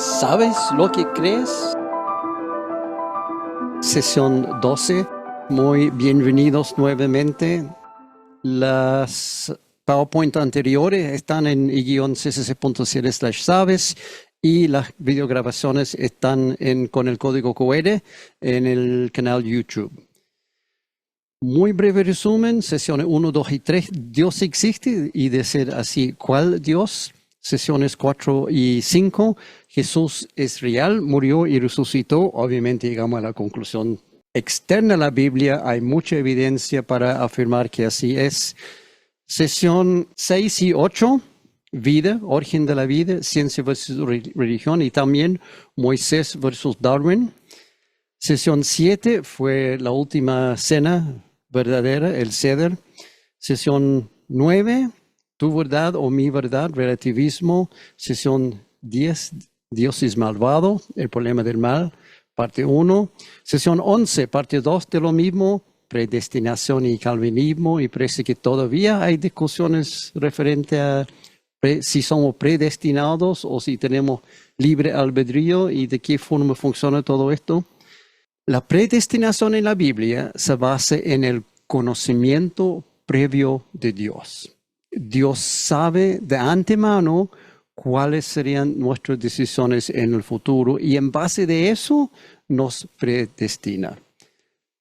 ¿Sabes lo que crees? Sesión 12. Muy bienvenidos nuevamente. Las PowerPoint anteriores están en i-ccc.cl/sabes y las videograbaciones están con el código QR en el canal YouTube. Muy breve resumen, sesiones 1, 2 y 3. Dios existe y de ser así, ¿cuál Dios? Sesiones 4 y 5. Jesús es real, murió y resucitó. Obviamente llegamos a la conclusión externa a la Biblia. Hay mucha evidencia para afirmar que así es. Sesión 6 y 8. Vida, origen de la vida, ciencia versus religión y también Moisés versus Darwin. Sesión 7 fue la última cena verdadera, el Seder. Sesión 9, tu verdad o mi verdad, relativismo. Sesión 10, Dios es malvado, el problema del mal, parte 1. Sesión 11, parte 2 de lo mismo, predestinación y calvinismo. Y parece que todavía hay discusiones referentes a si somos predestinados o si tenemos libre albedrío y de qué forma funciona todo esto. La predestinación en la Biblia se basa en el conocimiento previo de Dios. Dios sabe de antemano cuáles serían nuestras decisiones en el futuro y en base de eso nos predestina.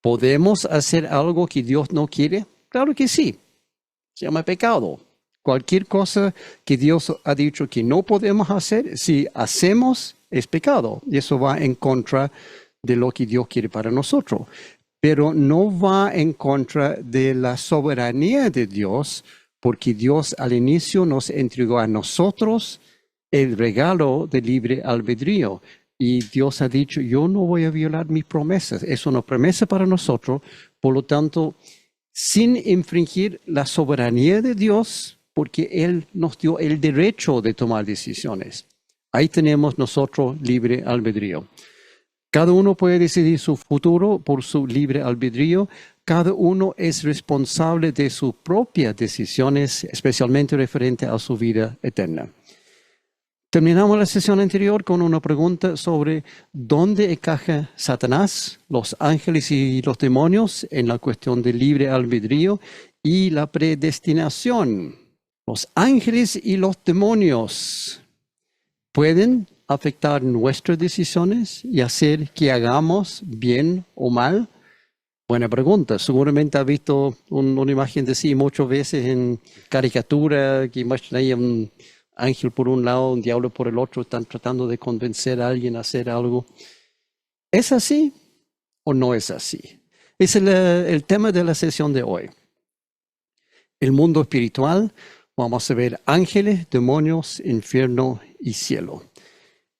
¿Podemos hacer algo que Dios no quiere? Claro que sí. Se llama pecado. Cualquier cosa que Dios ha dicho que no podemos hacer, si hacemos, es pecado. Y eso va en contra de lo que Dios quiere para nosotros. Pero no va en contra de la soberanía de Dios, porque Dios al inicio nos entregó a nosotros el regalo de libre albedrío. Y Dios ha dicho, yo no voy a violar mis promesas. Es una promesa para nosotros. Por lo tanto, sin infringir la soberanía de Dios, porque Él nos dio el derecho de tomar decisiones. Ahí tenemos nosotros libre albedrío. Cada uno puede decidir su futuro por su libre albedrío. Cada uno es responsable de sus propias decisiones, especialmente referente a su vida eterna. Terminamos la sesión anterior con una pregunta sobre dónde encaja Satanás, los ángeles y los demonios en la cuestión del libre albedrío y la predestinación. Los ángeles y los demonios pueden afectar nuestras decisiones y hacer que hagamos bien o mal? Buena pregunta. Seguramente ha visto una imagen de sí muchas veces en caricatura, que muestran ahí un ángel por un lado, un diablo por el otro, están tratando de convencer a alguien a hacer algo. ¿Es así o no es así? Es el tema de la sesión de hoy. El mundo espiritual, vamos a ver ángeles, demonios, infierno y cielo.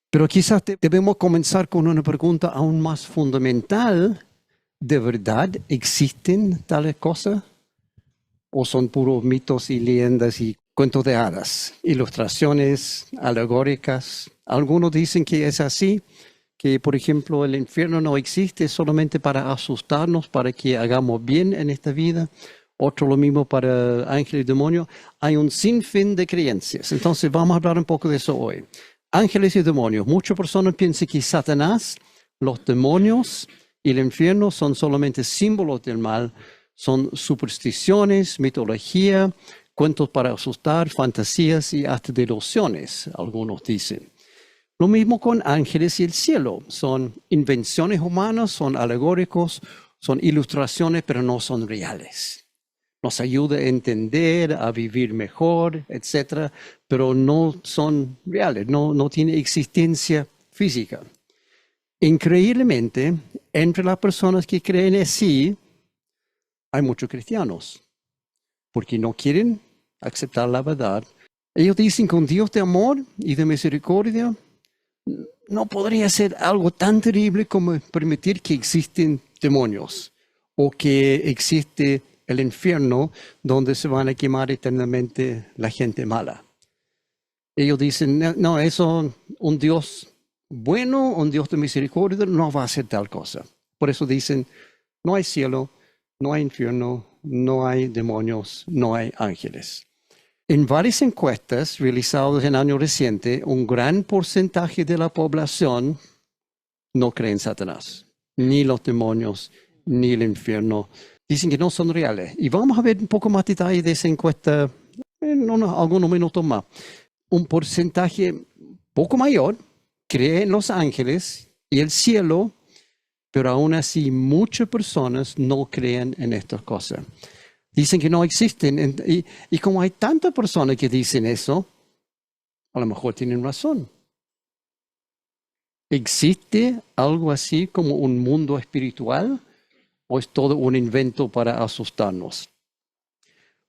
Pero quizás debemos comenzar con una pregunta aún más fundamental. ¿De verdad existen tales cosas? ¿O son puros mitos y leyendas y cuentos de hadas? Ilustraciones alegóricas. Algunos dicen que es así, que por ejemplo el infierno no existe solamente para asustarnos, para que hagamos bien en esta vida. Otro lo mismo para ángeles y demonios. Hay un sinfín de creencias. Entonces vamos a hablar un poco de eso hoy. Ángeles y demonios. Muchas personas piensan que Satanás, los demonios y el infierno son solamente símbolos del mal. Son supersticiones, mitología, cuentos para asustar, fantasías y hasta delusiones, algunos dicen. Lo mismo con ángeles y el cielo. Son invenciones humanas, son alegóricos, son ilustraciones, pero no son reales. Nos ayuda a entender, a vivir mejor, etc. Pero no son reales, no tienen existencia física. Increíblemente, entre las personas que creen así, hay muchos cristianos, porque no quieren aceptar la verdad. Ellos dicen que un Dios de amor y de misericordia no podría ser algo tan terrible como permitir que existen demonios o que existe el infierno donde se van a quemar eternamente la gente mala. Ellos dicen, no, eso, un Dios bueno, un Dios de misericordia no va a hacer tal cosa. Por eso dicen, no hay cielo, no hay infierno, no hay demonios, no hay ángeles. En varias encuestas realizadas en años recientes, un gran porcentaje de la población no cree en Satanás, ni los demonios, ni el infierno. Dicen que no son reales. Y vamos a ver un poco más detalle de esa encuesta en algunos minutos más. Un porcentaje poco mayor cree en los ángeles y el cielo, pero aún así muchas personas no creen en estas cosas. Dicen que no existen. Y como hay tantas personas que dicen eso, a lo mejor tienen razón. ¿Existe algo así como un mundo espiritual o es todo un invento para asustarnos?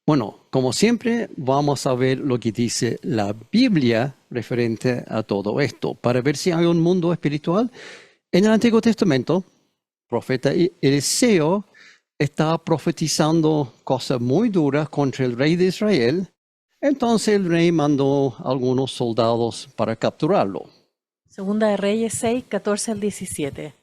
Bueno, como siempre, vamos a ver lo que dice la Biblia referente a todo esto, para ver si hay un mundo espiritual. En el Antiguo Testamento, el profeta Eliseo estaba profetizando cosas muy duras contra el rey de Israel. Entonces el rey mandó a algunos soldados para capturarlo. Segunda de Reyes 6, 14 al 17.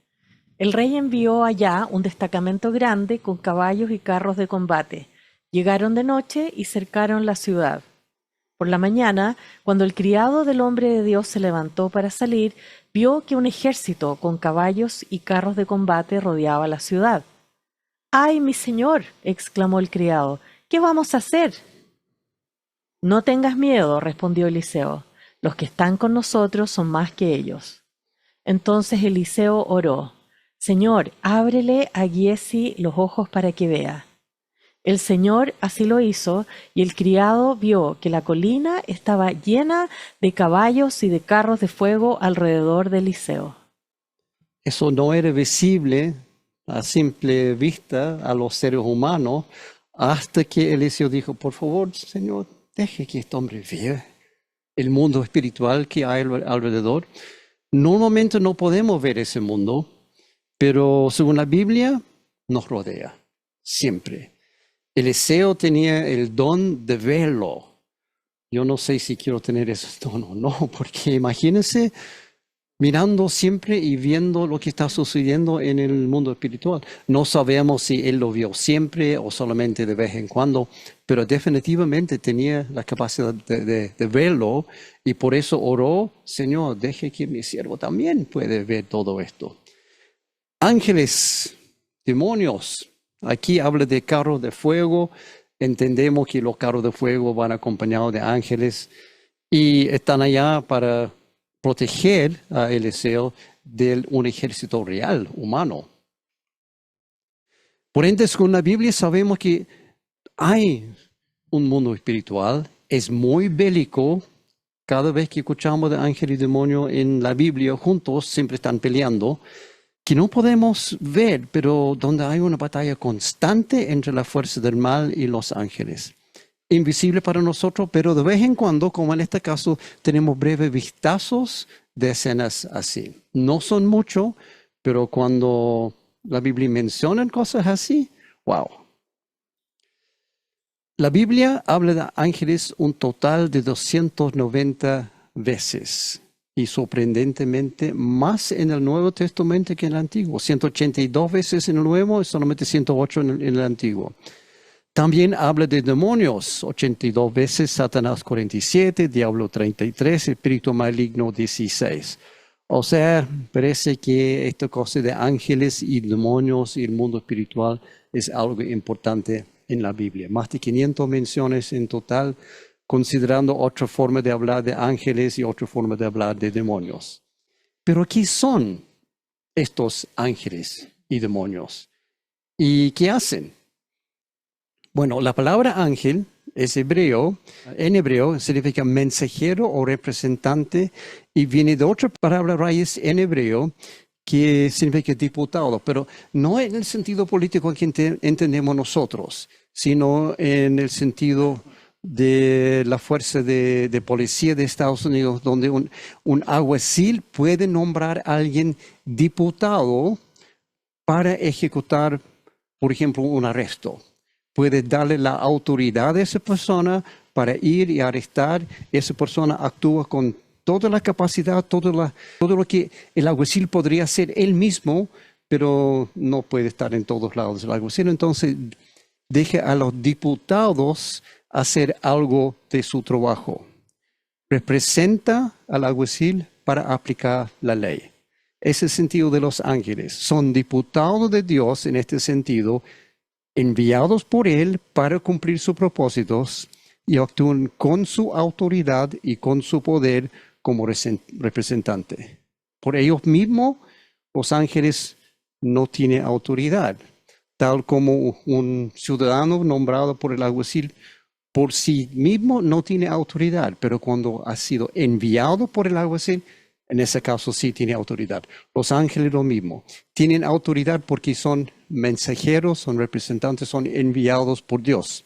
El rey envió allá un destacamento grande con caballos y carros de combate. Llegaron de noche y cercaron la ciudad. Por la mañana, cuando el criado del hombre de Dios se levantó para salir, vio que un ejército con caballos y carros de combate rodeaba la ciudad. ¡Ay, mi señor!, exclamó el criado, ¿qué vamos a hacer? No tengas miedo, respondió Eliseo, los que están con nosotros son más que ellos. Entonces Eliseo oró, Señor, ábrele a Giezi los ojos para que vea. El Señor así lo hizo, y el criado vio que la colina estaba llena de caballos y de carros de fuego alrededor de Eliseo. Eso no era visible a simple vista a los seres humanos hasta que Eliseo dijo, por favor, Señor, deje que este hombre vea el mundo espiritual que hay alrededor. Normalmente no podemos ver ese mundo, pero según la Biblia nos rodea, siempre. Eliseo tenía el don de verlo. Yo no sé si quiero tener ese don o no, porque imagínense mirando siempre y viendo lo que está sucediendo en el mundo espiritual. No sabemos si él lo vio siempre o solamente de vez en cuando, pero definitivamente tenía la capacidad de verlo y por eso oró, Señor, deje que mi siervo también pueda ver todo esto. Ángeles, demonios, aquí habla de carros de fuego. Entendemos que los carros de fuego van acompañados de ángeles y están allá para proteger a Eliseo de un ejército real, humano. Por ende, según la Biblia sabemos que hay un mundo espiritual, es muy bélico. Cada vez que escuchamos de ángel y demonio en la Biblia, juntos siempre están peleando, que no podemos ver, pero donde hay una batalla constante entre la fuerza del mal y los ángeles. Invisible para nosotros, pero de vez en cuando, como en este caso, tenemos breves vistazos de escenas así. No son mucho, pero cuando la Biblia menciona cosas así, wow. La Biblia habla de ángeles un total de 290 veces. Y sorprendentemente más en el Nuevo Testamento que en el Antiguo. 182 veces en el Nuevo y solamente 108 en el Antiguo. También habla de demonios, 82 veces, Satanás 47, Diablo 33, espíritu maligno 16. O sea, parece que esta cosa de ángeles y demonios y el mundo espiritual es algo importante en la Biblia. Más de 500 menciones en total, considerando otra forma de hablar de ángeles y otra forma de hablar de demonios. Pero ¿qué son estos ángeles y demonios? ¿Y qué hacen? Bueno, la palabra ángel es hebreo. En hebreo significa mensajero o representante y viene de otra palabra raíz en hebreo que significa diputado, pero no en el sentido político que entendemos nosotros, sino en el sentido de la fuerza de policía de Estados Unidos, donde un alguacil puede nombrar a alguien diputado para ejecutar, por ejemplo, un arresto. Puede darle la autoridad a esa persona para ir y arrestar. Esa persona actúa con toda la capacidad, todo lo que el alguacil podría hacer él mismo, pero no puede estar en todos lados el alguacil. Entonces, deja a los diputados hacer algo de su trabajo. Representa al alguacil para aplicar la ley. Ese es el sentido de los ángeles. Son diputados de Dios en este sentido, enviados por Él para cumplir sus propósitos y actúan con su autoridad y con su poder como representante. Por ellos mismos, los ángeles no tienen autoridad, tal como un ciudadano nombrado por el alguacil por sí mismo no tiene autoridad, pero cuando ha sido enviado por el alguacil, en ese caso sí tiene autoridad. Los ángeles lo mismo, tienen autoridad porque son mensajeros, son representantes, son enviados por Dios.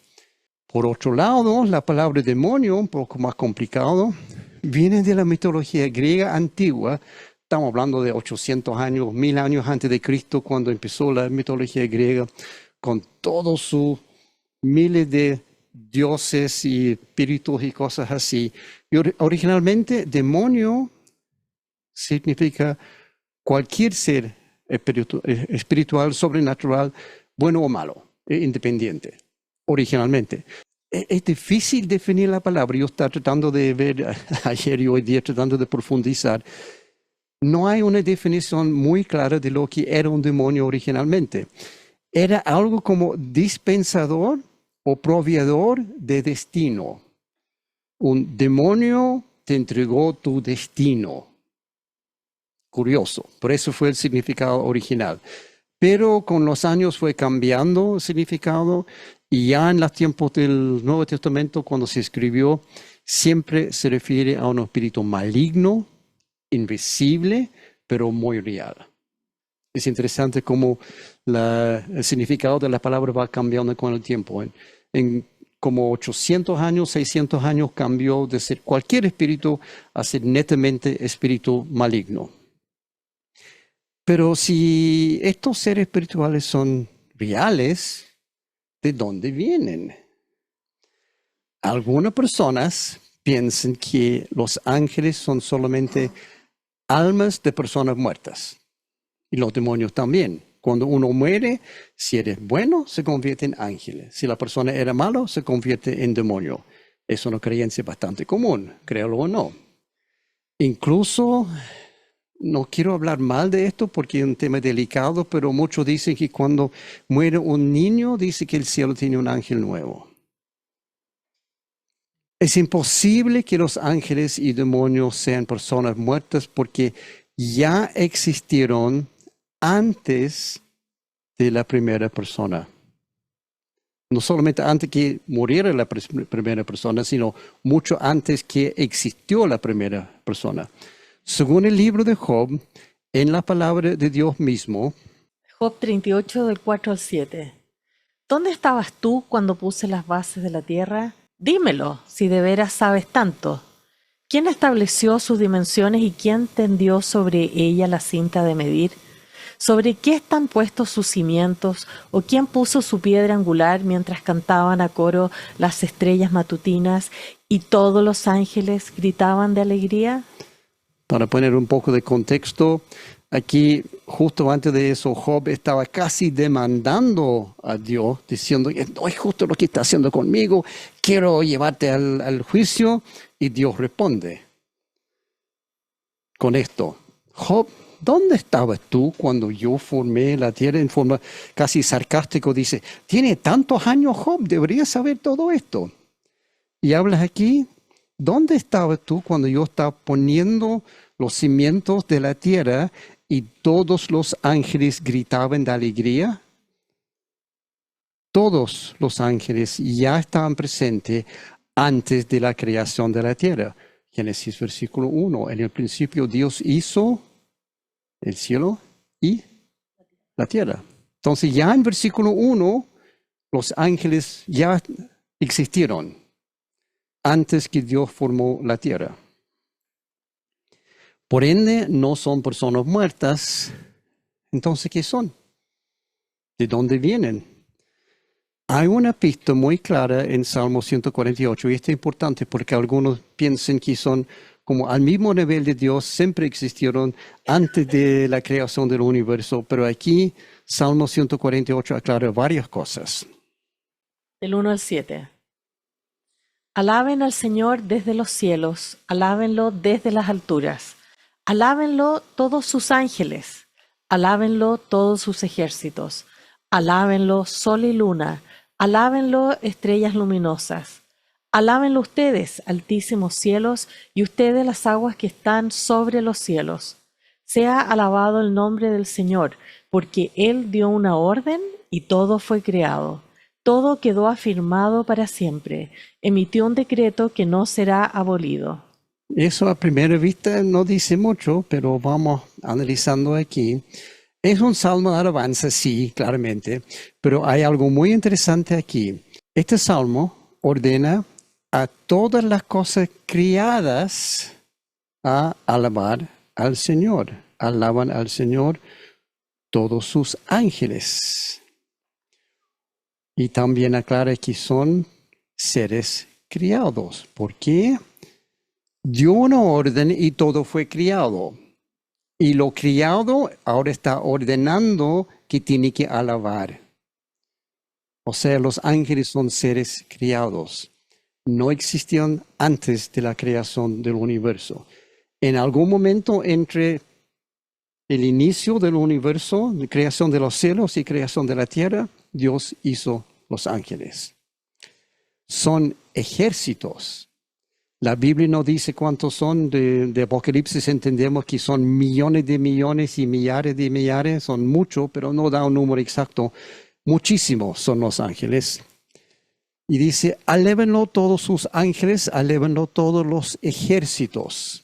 Por otro lado, la palabra demonio, un poco más complicado, viene de la mitología griega antigua. Estamos hablando de 800 años, 1000 años antes de Cristo, cuando empezó la mitología griega, con todos sus miles de dioses y espíritus y cosas así. Y originalmente, demonio significa cualquier ser espiritual, sobrenatural, bueno o malo, independiente, originalmente. Es difícil definir la palabra. Yo estaba tratando de ver ayer y hoy día, tratando de profundizar. No hay una definición muy clara de lo que era un demonio originalmente. Era algo como dispensador o proveedor de destino. Un demonio te entregó tu destino. Curioso, por eso fue el significado original. Pero con los años fue cambiando el significado y ya en los tiempos del Nuevo Testamento, cuando se escribió, siempre se refiere a un espíritu maligno, invisible, pero muy real. Es interesante cómo el significado de la palabra va cambiando con el tiempo. En como 800 años, 600 años cambió de ser cualquier espíritu a ser netamente espíritu maligno. Pero si estos seres espirituales son reales, ¿de dónde vienen? Algunas personas piensan que los ángeles son solamente almas de personas muertas. Y los demonios también. Cuando uno muere, si eres bueno, se convierte en ángel. Si la persona era malo, se convierte en demonio. Es una creencia bastante común, créalo o no. Incluso, no quiero hablar mal de esto porque es un tema delicado, pero muchos dicen que cuando muere un niño, dice que el cielo tiene un ángel nuevo. Es imposible que los ángeles y demonios sean personas muertas porque ya existieron antes de la primera persona. No solamente antes que muriera la primera persona, sino mucho antes que existió la primera persona. Según el libro de Job, en la palabra de Dios mismo, Job 38, del 4 al 7. ¿Dónde estabas tú cuando puse las bases de la tierra? Dímelo, si de veras sabes tanto. ¿Quién estableció sus dimensiones y quién tendió sobre ella la cinta de medir? ¿Sobre qué están puestos sus cimientos? ¿O quién puso su piedra angular mientras cantaban a coro las estrellas matutinas y todos los ángeles gritaban de alegría? para poner un poco de contexto, aquí justo antes de eso, Job estaba casi demandando a Dios, diciendo, no es justo lo que está haciendo conmigo, quiero llevarte al juicio, y Dios responde con esto: Job, ¿dónde estabas tú cuando yo formé la tierra? En forma casi sarcástico dice, tiene tantos años Job, deberías saber todo esto. Y hablas aquí, ¿dónde estabas tú cuando yo estaba poniendo los cimientos de la tierra y todos los ángeles gritaban de alegría? Todos los ángeles ya estaban presentes antes de la creación de la tierra. Génesis versículo 1, en el principio Dios hizo el cielo y la tierra. Entonces ya en versículo 1, los ángeles ya existieron antes que Dios formó la tierra. Por ende, no son personas muertas. Entonces, ¿qué son? ¿De dónde vienen? Hay una pista muy clara en Salmo 148, y esto es importante porque algunos piensan que son como al mismo nivel de Dios, siempre existieron antes de la creación del universo, pero aquí Salmo 148 aclara varias cosas. Del 1 al 7. Alaben al Señor desde los cielos, alábenlo desde las alturas. Alábenlo todos sus ángeles, alábenlo todos sus ejércitos. Alábenlo sol y luna, alábenlo estrellas luminosas. Alábenlo ustedes, altísimos cielos, y ustedes las aguas que están sobre los cielos. Sea alabado el nombre del Señor, porque Él dio una orden y todo fue creado. Todo quedó afirmado para siempre. Emitió un decreto que no será abolido. Eso a primera vista no dice mucho, pero vamos analizando aquí. Es un salmo de alabanza, sí, claramente, pero hay algo muy interesante aquí. Este salmo ordena a todas las cosas criadas a alabar al Señor. Alaban al Señor todos sus ángeles. Y también aclara que son seres criados. ¿Por qué? Dio una orden y todo fue criado. Y lo criado ahora está ordenando que tiene que alabar. O sea, los ángeles son seres criados. No existían antes de la creación del universo. En algún momento entre el inicio del universo, la creación de los cielos y creación de la tierra, Dios hizo los ángeles. Son ejércitos. La Biblia no dice cuántos son, de Apocalipsis entendemos que son millones de millones y millares de millares, son muchos, pero no da un número exacto. Muchísimos son los ángeles. Y dice, alébenlo todos sus ángeles, alébenlo todos los ejércitos.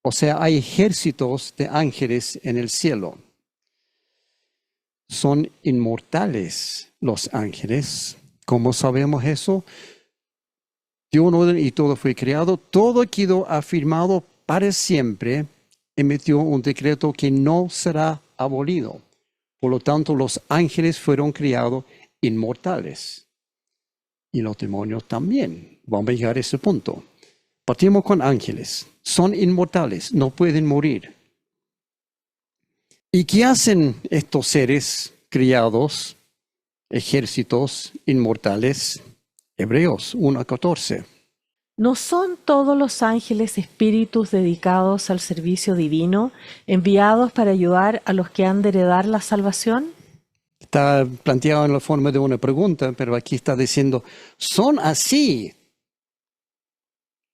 O sea, hay ejércitos de ángeles en el cielo. Son inmortales los ángeles. ¿Cómo sabemos eso? Dio un orden y todo fue creado. Todo quedó afirmado para siempre. Emitió un decreto que no será abolido. Por lo tanto, los ángeles fueron creados inmortales. Y los demonios también. Vamos a llegar a ese punto. Partimos con ángeles. Son inmortales, no pueden morir. ¿Y qué hacen estos seres criados, ejércitos inmortales? Hebreos 1:14. ¿No son todos los ángeles espíritus dedicados al servicio divino, enviados para ayudar a los que han de heredar la salvación? Está planteado en la forma de una pregunta, pero aquí está diciendo, son así.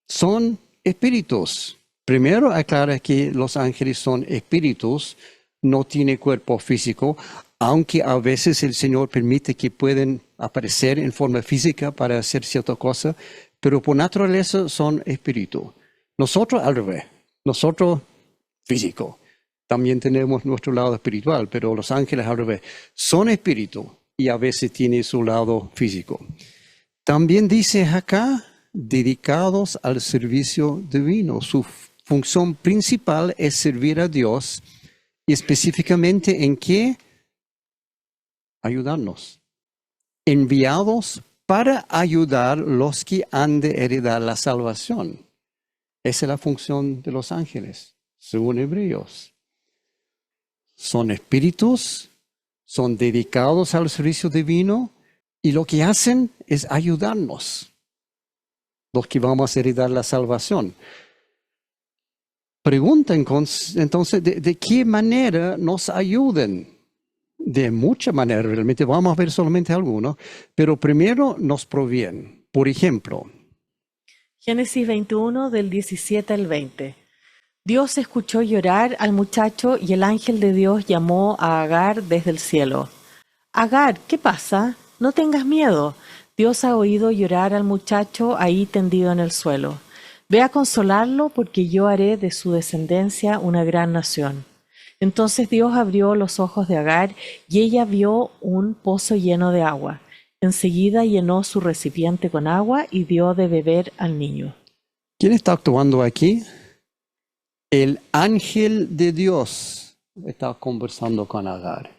Son espíritus. Primero aclara que los ángeles son espíritus, no tienen cuerpo físico, aunque a veces el Señor permite que puedan aparecer en forma física para hacer cierta cosa, pero por naturaleza son espíritu. Nosotros al revés, nosotros físico. También tenemos nuestro lado espiritual, pero los ángeles al revés. Son espíritu y a veces tienen su lado físico. También dice acá, dedicados al servicio divino. Su función principal es servir a Dios y específicamente ¿en qué? Ayudarnos. Enviados para ayudar los que han de heredar la salvación. Esa es la función de los ángeles, según Hebreos. Son espíritus, son dedicados al servicio divino y lo que hacen es ayudarnos, los que vamos a heredar la salvación. Pregunta entonces, ¿de qué manera nos ayudan? De muchas maneras, realmente vamos a ver solamente algunos, pero primero nos proveen. Por ejemplo, Génesis 21 del 17 al 20. Dios escuchó llorar al muchacho y el ángel de Dios llamó a Agar desde el cielo. Agar, ¿qué pasa? No tengas miedo. Dios ha oído llorar al muchacho ahí tendido en el suelo. Ve a consolarlo porque yo haré de su descendencia una gran nación. Entonces Dios abrió los ojos de Agar y ella vio un pozo lleno de agua. Enseguida llenó su recipiente con agua y dio de beber al niño. ¿quién está actuando aquí? El ángel de Dios está conversando con Agar.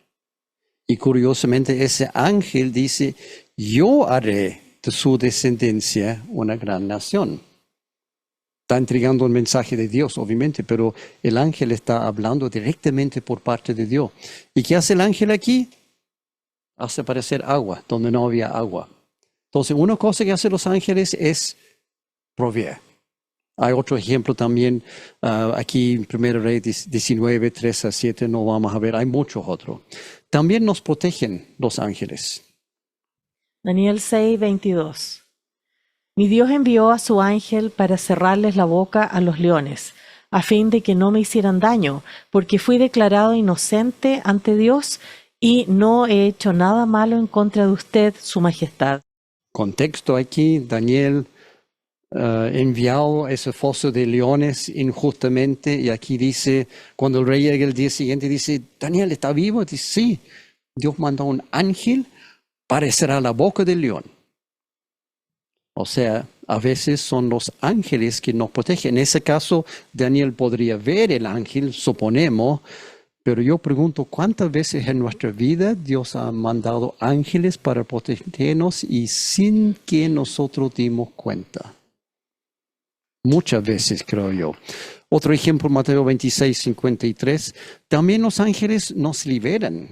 Y curiosamente ese ángel dice, yo haré de su descendencia una gran nación. Está entregando un mensaje de Dios, obviamente, pero el ángel está hablando directamente por parte de Dios. ¿Y qué hace el ángel aquí? Hace aparecer agua donde no había agua. Entonces, una cosa que hacen los ángeles es provee. Hay otro ejemplo también, aquí en 1 Reyes 19, 3 a 7, no vamos a ver, hay muchos otros. También nos protegen los ángeles. Daniel 6, 22. Mi Dios envió a su ángel para cerrarles la boca a los leones, a fin de que no me hicieran daño, porque fui declarado inocente ante Dios y no he hecho nada malo en contra de usted, su majestad. Contexto aquí, Daniel enviado a ese foso de leones injustamente, y aquí dice, cuando el rey llega el día siguiente, dice, Daniel, ¿está vivo? Dice, sí, Dios mandó un ángel para cerrar la boca del león. O sea, a veces son los ángeles que nos protegen. En ese caso, Daniel podría ver el ángel, suponemos, pero yo pregunto, ¿cuántas veces en nuestra vida Dios ha mandado ángeles para protegernos y sin que nosotros dimos cuenta? Muchas veces, creo yo. Otro ejemplo, Mateo 26, 53. También los ángeles nos liberan.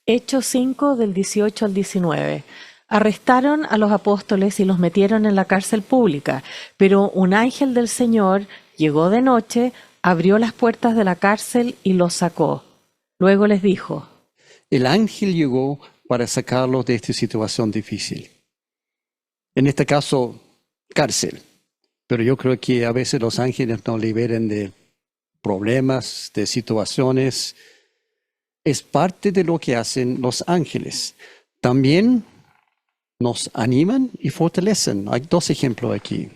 Hechos 5 del 18 al 19. Arrestaron a los apóstoles y los metieron en la cárcel pública, pero un ángel del Señor llegó de noche, abrió las puertas de la cárcel y los sacó. Luego les dijo, El ángel llegó para sacarlos de esta situación difícil. En este caso, cárcel. Pero yo creo que a veces los ángeles nos liberan de problemas, de situaciones. Es parte de lo que hacen los ángeles. También nos animan y fortalecen. Hay dos ejemplos aquí.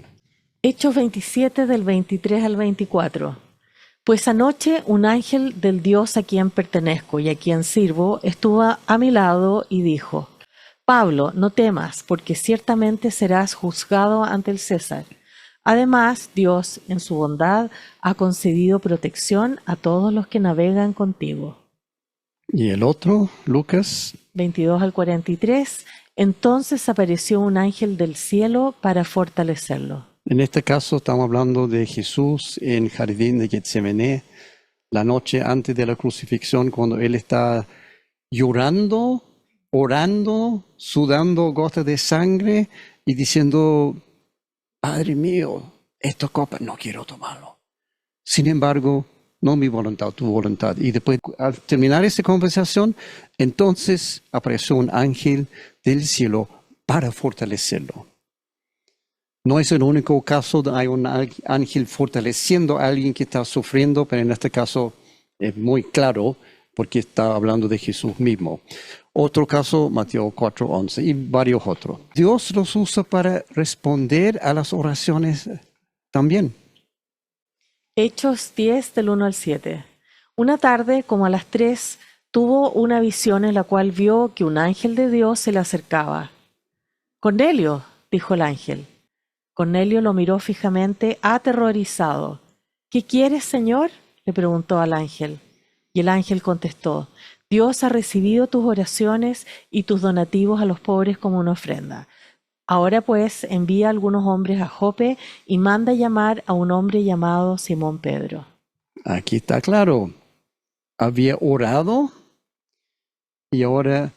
Hechos 27 del 23 al 24. Pues anoche un ángel del Dios a quien pertenezco y a quien sirvo estuvo a mi lado y dijo, Pablo, no temas, porque ciertamente serás juzgado ante el César. Además, Dios, en su bondad, ha concedido protección a todos los que navegan contigo. Y el otro, Lucas 22 al 43. Entonces apareció un ángel del cielo para fortalecerlo. En este caso estamos hablando de Jesús en el jardín de Getsemaní, la noche antes de la crucifixión, cuando Él está llorando, orando, sudando gotas de sangre y diciendo, Padre mío, esta copa no quiero tomarlo. Sin embargo, no mi voluntad, tu voluntad. Y después, al terminar esta conversación, entonces apareció un ángel del cielo para fortalecerlo. No es el único caso, hay un ángel fortaleciendo a alguien que está sufriendo, pero en este caso es muy claro porque está hablando de Jesús mismo. Otro caso, Mateo 4:11 y varios otros. Dios los usa para responder a las oraciones también. Hechos 10 del 1 al 7. Una tarde, como a las 3, tuvo una visión en la cual vio que un ángel de Dios se le acercaba. Cornelio, dijo el ángel. Cornelio lo miró fijamente, aterrorizado. ¿Qué quieres, Señor?, le preguntó al ángel. Y el ángel contestó, Dios ha recibido tus oraciones y tus donativos a los pobres como una ofrenda. Ahora pues envía a algunos hombres a Jope y manda llamar a un hombre llamado Simón Pedro. Aquí está claro. Había orado y ahora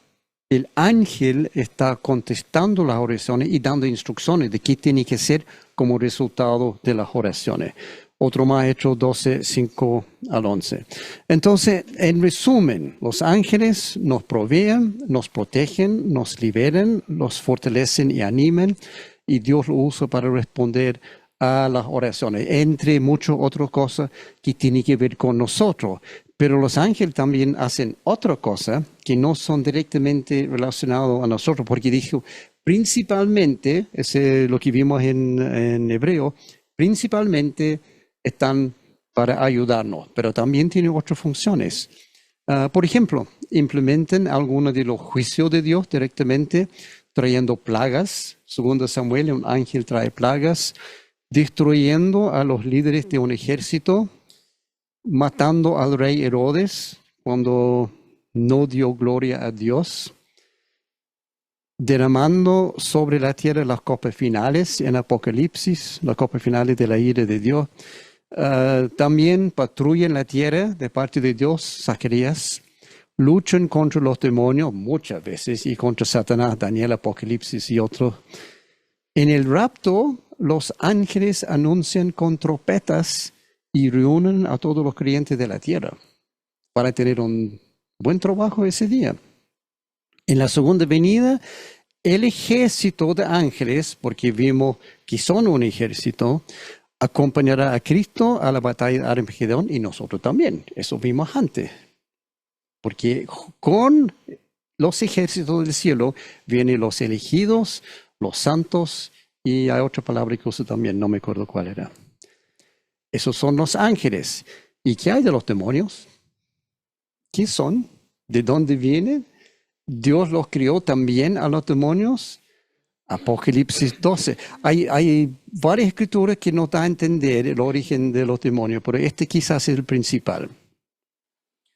el ángel está contestando las oraciones y dando instrucciones de qué tiene que ser como resultado de las oraciones. Otro más, Hechos 12, 5 al 11. Entonces, en resumen, los ángeles nos proveen, nos protegen, nos liberan, nos fortalecen y animan, y Dios lo usa para responder a las oraciones, entre muchas otras cosas que tienen que ver con nosotros. Pero los ángeles también hacen otra cosa que no son directamente relacionados a nosotros, porque dijo, principalmente, es lo que vimos en Hebreo, principalmente están para ayudarnos, pero también tienen otras funciones. Por ejemplo, implementan algunos de los juicios de Dios directamente, trayendo plagas. Segundo Samuel, un ángel trae plagas, destruyendo a los líderes de un ejército, matando al rey Herodes cuando no dio gloria a Dios, derramando sobre la tierra las copas finales en Apocalipsis, las copas finales de la ira de Dios. También patrullan la tierra de parte de Dios, Zacarías, luchan contra los demonios muchas veces y contra Satanás, Daniel, Apocalipsis y otros. En el rapto los ángeles anuncian con trompetas y reúnen a todos los creyentes de la tierra para tener un buen trabajo ese día. En la segunda venida, el ejército de ángeles, porque vimos que son un ejército, acompañará a Cristo a la batalla de Armagedón y nosotros también. Eso vimos antes. Porque con los ejércitos del cielo vienen los elegidos, los santos, y hay otra palabra que uso también, no me acuerdo cuál era. Esos son los ángeles. ¿Y qué hay de los demonios? ¿Qué son? ¿De dónde vienen? ¿Dios los crió también a los demonios? Apocalipsis 12. Hay varias escrituras que nos dan a entender el origen de los demonios, pero este quizás es el principal.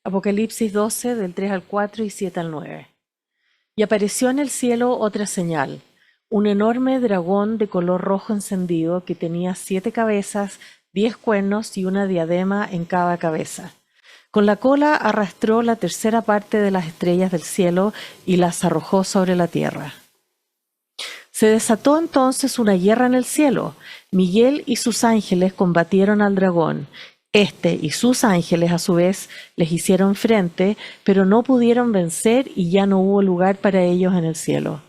Apocalipsis 12, del 3 al 4 y 7 al 9. Y apareció en el cielo otra señal, un enorme dragón de color rojo encendido que tenía 7 cabezas, 10 cuernos y una diadema en cada cabeza. Con la cola arrastró la tercera parte de las estrellas del cielo y las arrojó sobre la tierra. Se desató entonces una guerra en el cielo. Miguel y sus ángeles combatieron al dragón. Este y sus ángeles a su vez les hicieron frente, pero no pudieron vencer y ya no hubo lugar para ellos en el cielo.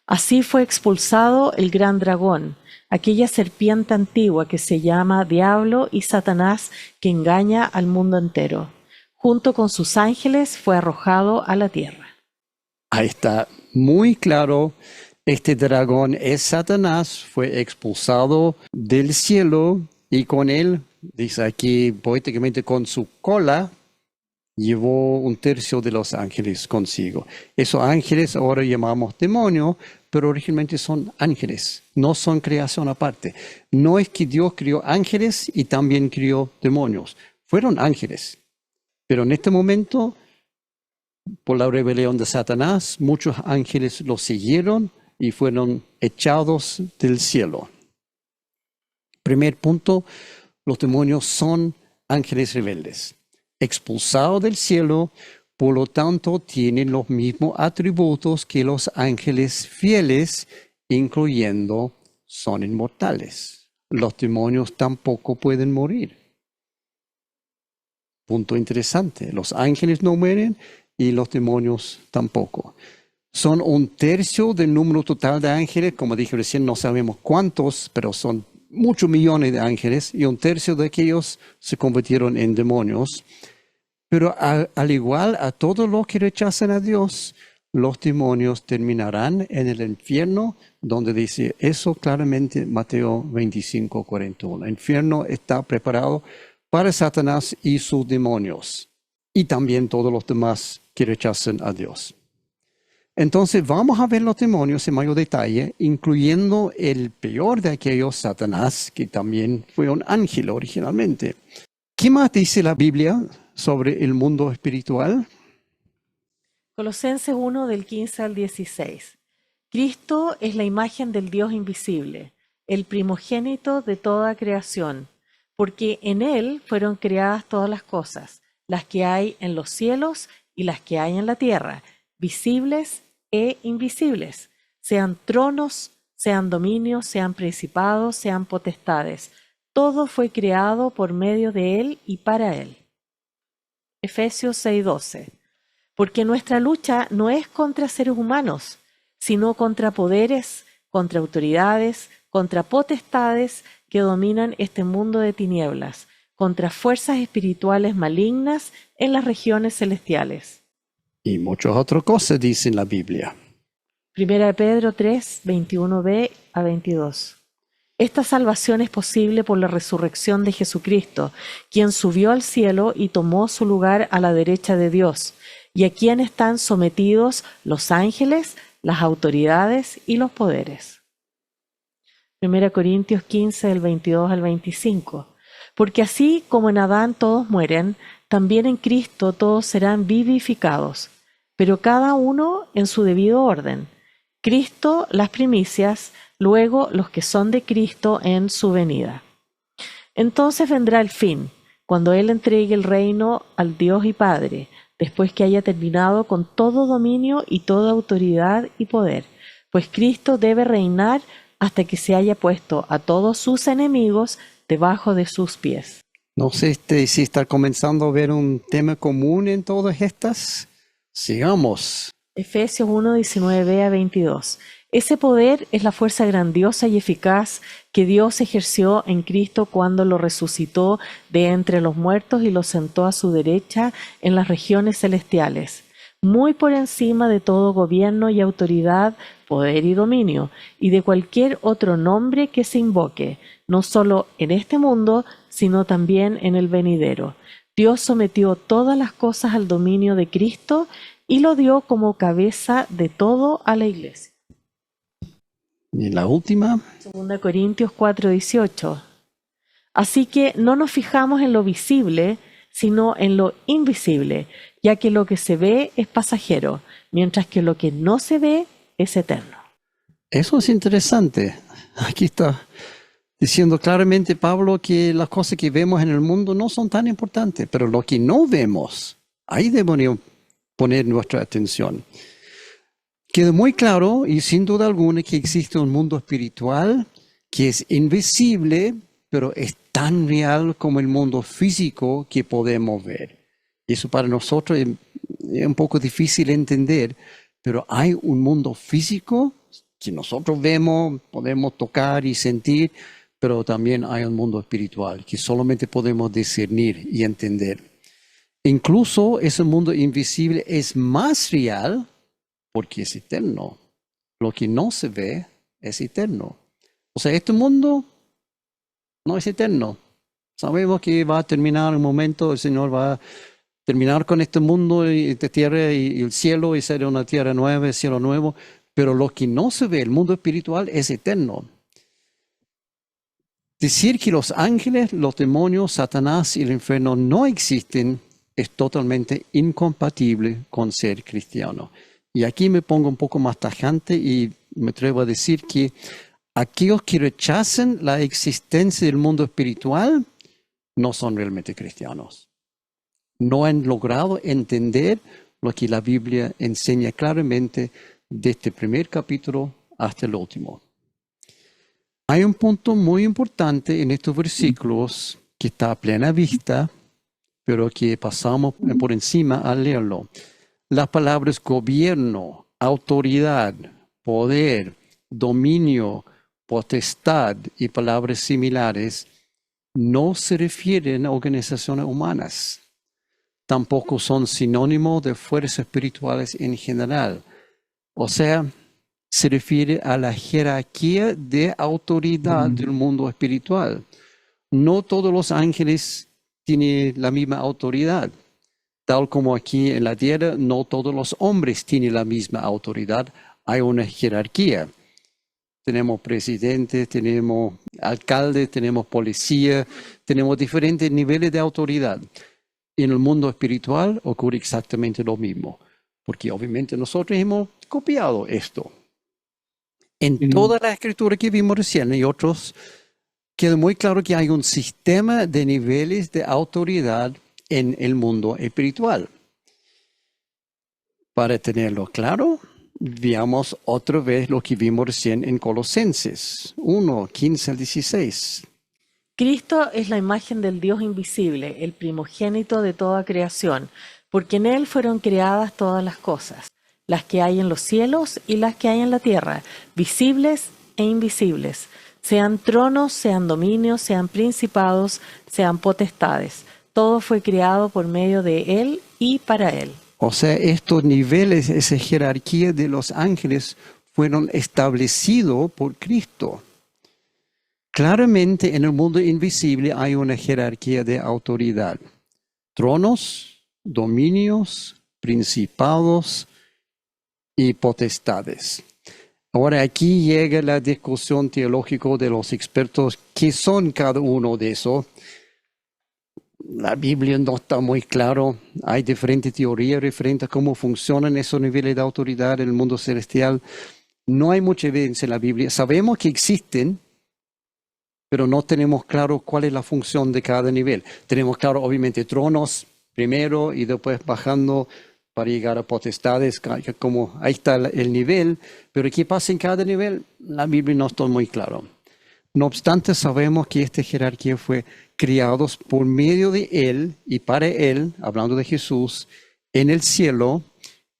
Así fue expulsado el gran dragón, aquella serpiente antigua que se llama Diablo y Satanás, que engaña al mundo entero. Junto con sus ángeles fue arrojado a la tierra. Ahí está muy claro. Este dragón es Satanás, fue expulsado del cielo y con él, dice aquí poéticamente, con su cola, llevó un tercio de los ángeles consigo. Esos ángeles ahora llamamos demonios, pero originalmente son ángeles, no son creación aparte. No es que Dios crió ángeles y también crió demonios. Fueron ángeles, pero en este momento, por la rebelión de Satanás, muchos ángeles los siguieron y fueron echados del cielo. Primer punto, los demonios son ángeles rebeldes, expulsados del cielo, por lo tanto tienen los mismos atributos que los ángeles fieles, incluyendo son inmortales. Los demonios tampoco pueden morir. Punto interesante, los ángeles no mueren y los demonios tampoco. Son un tercio del número total de ángeles, como dije recién, no sabemos cuántos, pero son muchos millones de ángeles, y un tercio de aquellos se convirtieron en demonios. Pero al igual a todos los que rechazan a Dios, los demonios terminarán en el infierno, donde dice eso claramente Mateo 25:41. El infierno está preparado para Satanás y sus demonios, y también todos los demás que rechazan a Dios. Entonces vamos a ver los demonios en mayor detalle, incluyendo el peor de aquellos, Satanás, que también fue un ángel originalmente. ¿Qué más dice la Biblia sobre el mundo espiritual? Colosenses 1, del 15 al 16. Cristo es la imagen del Dios invisible, el primogénito de toda creación, porque en Él fueron creadas todas las cosas, las que hay en los cielos y las que hay en la tierra, visibles e invisibles, sean tronos, sean dominios, sean principados, sean potestades. Todo fue creado por medio de Él y para Él. Efesios 6:12. Porque nuestra lucha no es contra seres humanos, sino contra poderes, contra autoridades, contra potestades que dominan este mundo de tinieblas, contra fuerzas espirituales malignas en las regiones celestiales. Y muchas otras cosas dice la Biblia. 1 Pedro 3, 21b a 22. Esta salvación es posible por la resurrección de Jesucristo, quien subió al cielo y tomó su lugar a la derecha de Dios, y a quien están sometidos los ángeles, las autoridades y los poderes. 1 Corintios 15, del 22 al 25. Porque así como en Adán todos mueren, también en Cristo todos serán vivificados, pero cada uno en su debido orden. Cristo las primicias, luego los que son de Cristo en su venida. Entonces vendrá el fin, cuando Él entregue el reino al Dios y Padre, después que haya terminado con todo dominio y toda autoridad y poder, pues Cristo debe reinar hasta que se haya puesto a todos sus enemigos debajo de sus pies. No sé si está comenzando a ver un tema común en todas estas. Sigamos. Efesios 1, 19 a 22. Ese poder es la fuerza grandiosa y eficaz que Dios ejerció en Cristo cuando lo resucitó de entre los muertos y lo sentó a su derecha en las regiones celestiales, muy por encima de todo gobierno y autoridad, poder y dominio, y de cualquier otro nombre que se invoque, no solo en este mundo, sino también en el venidero. Dios sometió todas las cosas al dominio de Cristo y lo dio como cabeza de todo a la iglesia. Y la última. 2 Corintios 4:18. Así que no nos fijamos en lo visible, sino en lo invisible, ya que lo que se ve es pasajero, mientras que lo que no se ve es eterno. Eso es interesante. Aquí está diciendo claramente Pablo que las cosas que vemos en el mundo no son tan importantes, pero lo que no vemos, ahí debemos poner nuestra atención. Queda muy claro y sin duda alguna que existe un mundo espiritual que es invisible, pero es tan real como el mundo físico que podemos ver. Y eso para nosotros es un poco difícil de entender, pero hay un mundo físico que nosotros vemos, podemos tocar y sentir, pero también hay un mundo espiritual que solamente podemos discernir y entender. Incluso ese mundo invisible es más real porque es eterno. Lo que no se ve es eterno. O sea, este mundo no es eterno. Sabemos que va a terminar un momento, el Señor va a terminar con este mundo y esta tierra y el cielo y ser una tierra nueva, el cielo nuevo. Pero lo que no se ve, el mundo espiritual, es eterno. Decir que los ángeles, los demonios, Satanás y el infierno no existen es totalmente incompatible con ser cristiano. Y aquí me pongo un poco más tajante y me atrevo a decir que aquellos que rechazan la existencia del mundo espiritual no son realmente cristianos. No han logrado entender lo que la Biblia enseña claramente desde el primer capítulo hasta el último. Hay un punto muy importante en estos versículos que está a plena vista, pero que pasamos por encima al leerlo. Las palabras gobierno, autoridad, poder, dominio, potestad y palabras similares no se refieren a organizaciones humanas. Tampoco son sinónimos de fuerzas espirituales en general. O sea, se refiere a la jerarquía de autoridad del mundo espiritual. No todos los ángeles tienen la misma autoridad. Tal como aquí en la tierra, no todos los hombres tienen la misma autoridad. Hay una jerarquía. Tenemos presidentes, tenemos alcaldes, tenemos policía, tenemos diferentes niveles de autoridad. En el mundo espiritual ocurre exactamente lo mismo, porque obviamente nosotros hemos copiado esto. En toda la escritura que vimos recién y otros, queda muy claro que hay un sistema de niveles de autoridad en el mundo espiritual. Para tenerlo claro, veamos otra vez lo que vimos recién en Colosenses 1, 15 al 16. Cristo es la imagen del Dios invisible, el primogénito de toda creación, porque en Él fueron creadas todas las cosas, las que hay en los cielos y las que hay en la tierra, visibles e invisibles, sean tronos, sean dominios, sean principados, sean potestades. Todo fue creado por medio de Él y para Él. O sea, estos niveles, esa jerarquía de los ángeles fueron establecidos por Cristo. Claramente en el mundo invisible hay una jerarquía de autoridad. Tronos, dominios, principados y potestades. Ahora aquí llega la discusión teológica de los expertos. ¿Qué son cada uno de esos? La Biblia no está muy claro. Hay diferentes teorías referentes a cómo funcionan esos niveles de autoridad en el mundo celestial. No hay mucha evidencia en la Biblia. Sabemos que existen, pero no tenemos claro cuál es la función de cada nivel. Tenemos claro, obviamente, tronos primero y después bajando para llegar a potestades, como ahí está el nivel, pero ¿qué pasa en cada nivel? La Biblia no está muy claro. No obstante, sabemos que esta jerarquía fue criados por medio de Él y para Él, hablando de Jesús, en el cielo.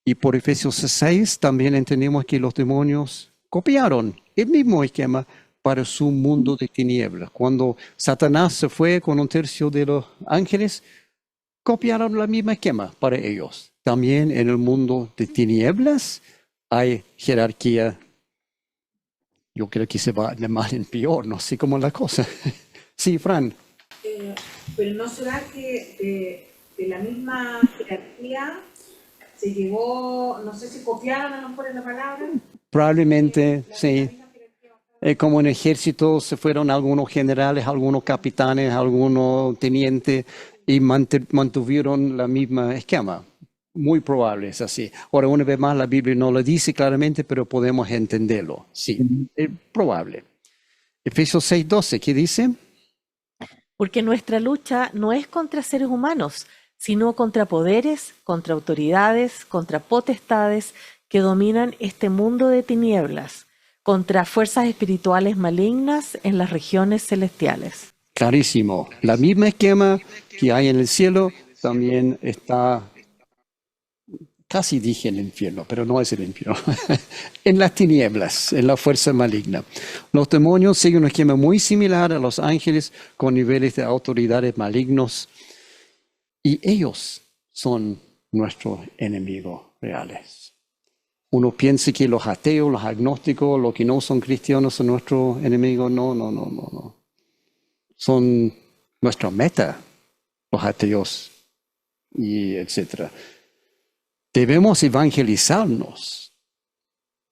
Y por Efesios 6 también entendemos que los demonios copiaron el mismo esquema para su mundo de tinieblas. Cuando Satanás se fue con un tercio de los ángeles, copiaron la misma esquema para ellos. También en el mundo de tinieblas hay jerarquía. Yo creo que se va de mal en peor, no sé cómo es la cosa. Sí, Fran. Pero ¿no será que de la misma jerarquía se llegó, no sé si copiaron a lo mejor en la palabra? Probablemente, sí. Como en ejército se fueron algunos generales, algunos capitanes, algunos tenientes y mantuvieron la misma esquema. Muy probable es así. Ahora, una vez más, la Biblia no lo dice claramente, pero podemos entenderlo. Sí, es probable. Efesios 6:12, ¿qué dice? Porque nuestra lucha no es contra seres humanos, sino contra poderes, contra autoridades, contra potestades que dominan este mundo de tinieblas, contra fuerzas espirituales malignas en las regiones celestiales. Clarísimo. La misma esquema que hay en el cielo también está, casi dije en el infierno, pero no es el infierno, en las tinieblas, en la fuerza maligna. Los demonios siguen un esquema muy similar a los ángeles con niveles de autoridades malignos y ellos son nuestros enemigos reales. Uno piensa que los ateos, los agnósticos, los que no son cristianos son nuestros enemigos. No. Son nuestra meta, los ateos y etcétera. Debemos evangelizarnos,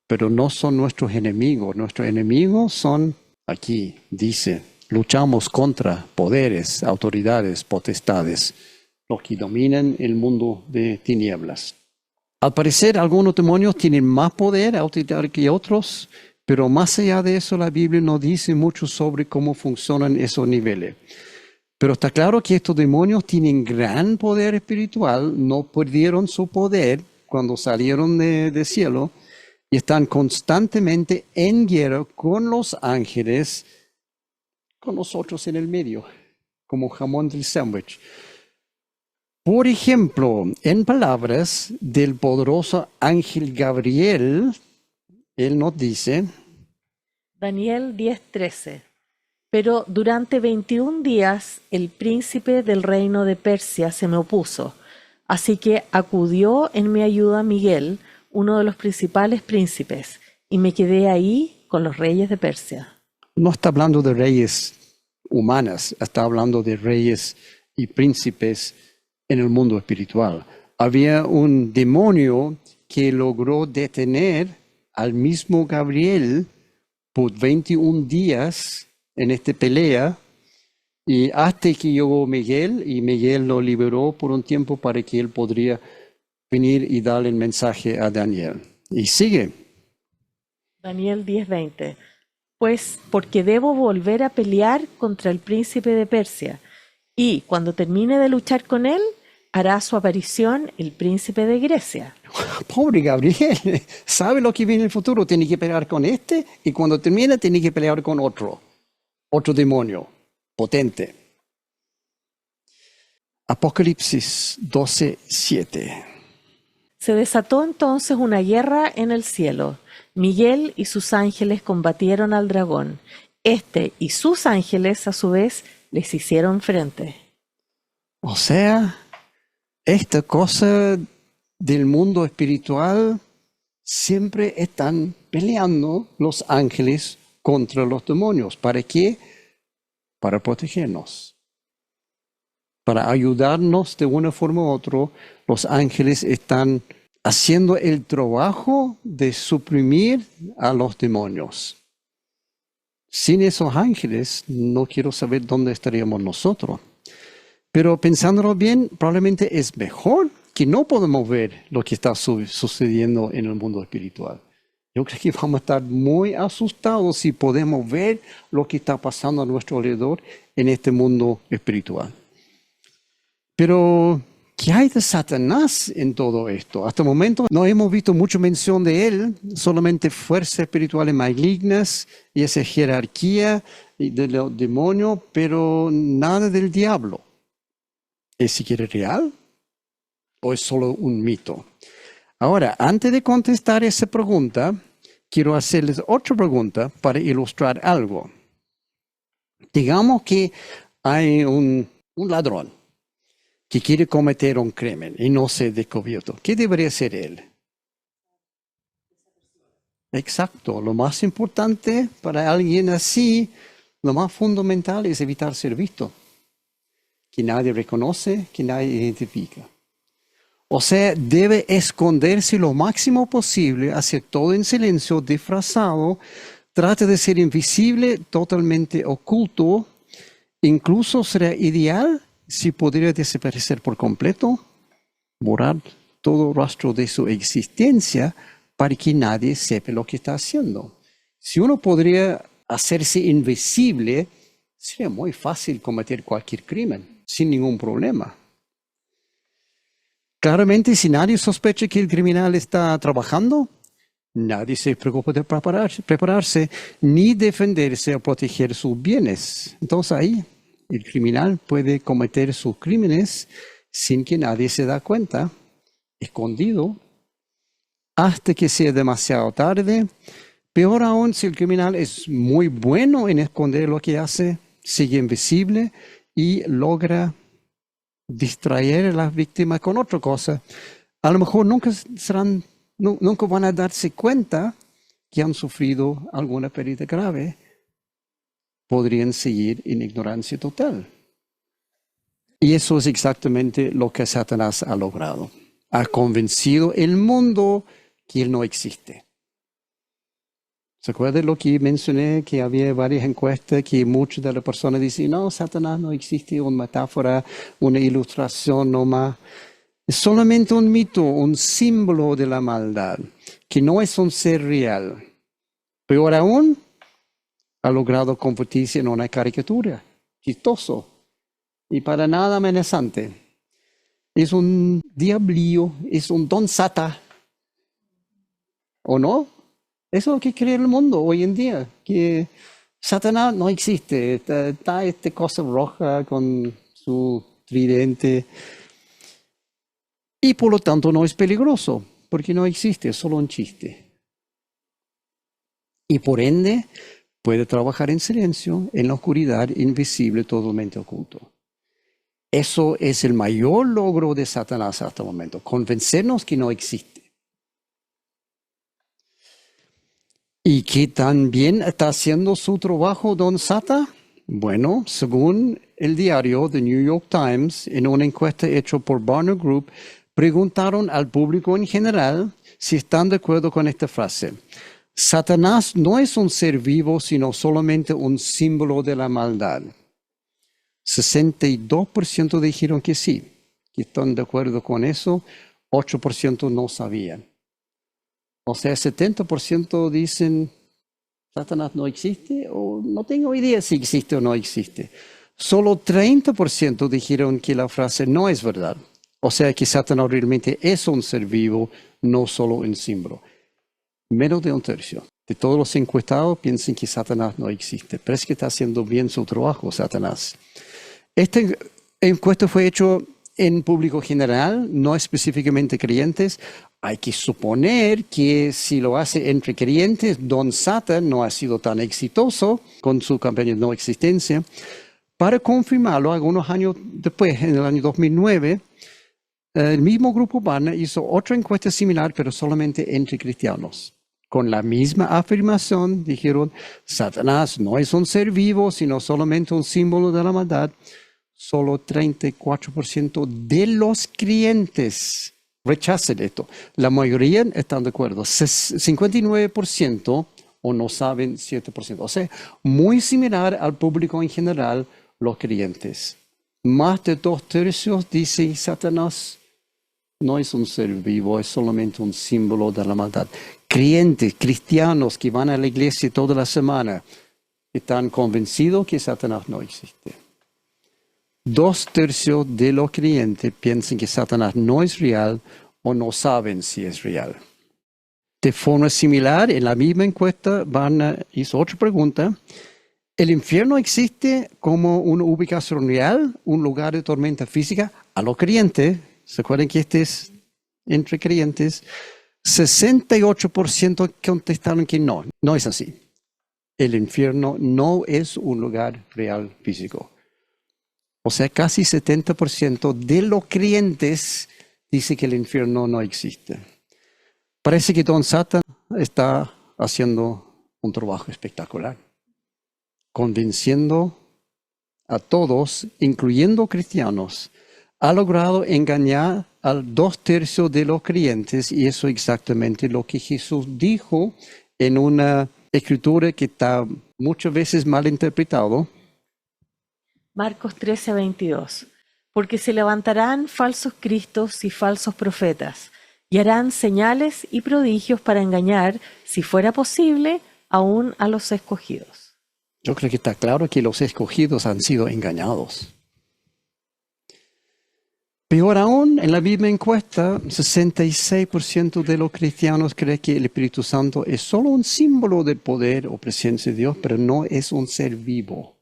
pero no son nuestros enemigos. Nuestros enemigos son, aquí dice, luchamos contra poderes, autoridades, potestades, los que dominan el mundo de tinieblas. Al parecer, algunos demonios tienen más poder, autoridad que otros, pero más allá de eso, la Biblia no dice mucho sobre cómo funcionan esos niveles. Pero está claro que estos demonios tienen gran poder espiritual, no perdieron su poder cuando salieron del cielo y están constantemente en guerra con los ángeles, con nosotros en el medio, como jamón del sándwich. Por ejemplo, en palabras del poderoso ángel Gabriel, él nos dice, Daniel 10:13. Pero durante 21 días el príncipe del reino de Persia se me opuso, así que acudió en mi ayuda Miguel, uno de los principales príncipes, y me quedé ahí con los reyes de Persia. no está hablando de reyes humanas, está hablando de reyes y príncipes en el mundo espiritual. Había un demonio que logró detener al mismo Gabriel por 21 días en esta pelea, y hasta que llegó Miguel, y Miguel lo liberó por un tiempo para que él podría venir y darle el mensaje a Daniel. Y sigue. Daniel 10:20. Pues porque debo volver a pelear contra el príncipe de Persia, y cuando termine de luchar con él, hará su aparición el príncipe de Grecia. Pobre Gabriel, sabe lo que viene en el futuro, tiene que pelear con este, y cuando termina tiene que pelear con otro demonio potente. Apocalipsis 12:7. Se desató entonces una guerra en el cielo. Miguel y sus ángeles combatieron al dragón. Este y sus ángeles, a su vez, les hicieron frente. O sea, esta cosa del mundo espiritual siempre están peleando los ángeles contra los demonios. ¿Para qué? Para protegernos. Para ayudarnos de una forma u otra, los ángeles están haciendo el trabajo de suprimir a los demonios. Sin esos ángeles, no quiero saber dónde estaríamos nosotros. Pero pensándolo bien, probablemente es mejor que no podemos ver lo que está sucediendo en el mundo espiritual. Yo creo que vamos a estar muy asustados si podemos ver lo que está pasando a nuestro alrededor en este mundo espiritual. Pero ¿Qué hay de Satanás en todo esto? Hasta el momento no hemos visto mucha mención de él, solamente fuerzas espirituales malignas y esa jerarquía de los demonios, pero nada del diablo. ¿Es siquiera real o es solo un mito? Ahora, antes de contestar esa pregunta, quiero hacerles otra pregunta para ilustrar algo. Digamos que hay un ladrón que quiere cometer un crimen y no se ha descubierto. ¿Qué debería hacer él? Exacto. Lo más importante para alguien así, lo más fundamental es evitar ser visto. Que nadie reconoce, que nadie identifica. O sea, debe esconderse lo máximo posible, hacer todo en silencio, disfrazado, trata de ser invisible, totalmente oculto. Incluso será ideal si podría desaparecer por completo, borrar todo rastro de su existencia para que nadie sepa lo que está haciendo. Si uno podría hacerse invisible, sería muy fácil cometer cualquier crimen, sin ningún problema. Claramente, si nadie sospecha que el criminal está trabajando, nadie se preocupa de prepararse ni defenderse o proteger sus bienes. Entonces ahí el criminal puede cometer sus crímenes sin que nadie se da cuenta, escondido, hasta que sea demasiado tarde. Peor aún, si el criminal es muy bueno en esconder lo que hace, sigue invisible y logra distraer a las víctimas con otra cosa. A lo mejor nunca van a darse cuenta que han sufrido alguna pérdida grave. Podrían seguir en ignorancia total. Y eso es exactamente lo que Satanás ha logrado. Ha convencido el mundo que él no existe. ¿Se acuerdan lo que mencioné? Que había varias encuestas que muchas de las personas dicen, no, Satanás no existe, una metáfora, una ilustración nomás. Es solamente un mito, un símbolo de la maldad, que no es un ser real. Peor aún, ha logrado convertirse en una caricatura, chistoso y para nada amenazante. Es un diablillo, es un don Sata. ¿O no? Eso es lo que cree el mundo hoy en día, que Satanás no existe. Está esta cosa roja con su tridente y por lo tanto no es peligroso, porque no existe, es solo un chiste. Y por ende puede trabajar en silencio, en la oscuridad, invisible, totalmente oculto. Eso es el mayor logro de Satanás hasta el momento, convencernos que no existe. ¿Y qué tan bien está haciendo su trabajo don Sata? Bueno, según el diario The New York Times, en una encuesta hecha por Barna Group, preguntaron al público en general si están de acuerdo con esta frase. Satanás no es un ser vivo, sino solamente un símbolo de la maldad. 62% dijeron que sí, que están de acuerdo con eso, 8% no sabían. O sea, 70% dicen, Satanás no existe, o no tengo idea si existe o no existe. Solo 30% dijeron que la frase no es verdad. O sea, que Satanás realmente es un ser vivo, no solo un símbolo. Menos de un tercio de todos los encuestados piensan que Satanás no existe. Pero es que está haciendo bien su trabajo, Satanás. Esta encuesta fue hecha en público general, no específicamente creyentes. Hay que suponer que si lo hace entre creyentes, don Satan no ha sido tan exitoso con su campaña de no existencia. Para confirmarlo, algunos años después, en el año 2009, el mismo grupo Barna hizo otra encuesta similar, pero solamente entre cristianos. Con la misma afirmación, dijeron, Satanás no es un ser vivo, sino solamente un símbolo de la maldad. Solo 34% de los creyentes rechazan esto. La mayoría están de acuerdo. 59% o no saben 7%. O sea, muy similar al público en general, los creyentes. Más de 2/3 dicen Satanás no es un ser vivo, es solamente un símbolo de la maldad. Creyentes, cristianos que van a la iglesia toda la semana, están convencidos que Satanás no existe. 2/3 de los creyentes piensan que Satanás no es real o no saben si es real. De forma similar, en la misma encuesta, hizo otra pregunta. ¿El infierno existe como una ubicación real, un lugar de tormenta física? A los creyentes, ¿se acuerdan que este es entre creyentes? 68% contestaron que no, no es así. El infierno no es un lugar real físico. O sea, casi 70% de los creyentes dice que el infierno no existe. Parece que Don Satan está haciendo un trabajo espectacular, convenciendo a todos, incluyendo cristianos. Ha logrado engañar al 2/3 de los creyentes, y eso es exactamente lo que Jesús dijo en una escritura que está muchas veces mal interpretado. Marcos 13:22. Porque se levantarán falsos cristos y falsos profetas, y harán señales y prodigios para engañar, si fuera posible, aún a los escogidos. Yo creo que está claro que los escogidos han sido engañados. Peor aún, en la misma encuesta, 66% de los cristianos creen que el Espíritu Santo es solo un símbolo del poder o presencia de Dios, pero no es un ser vivo.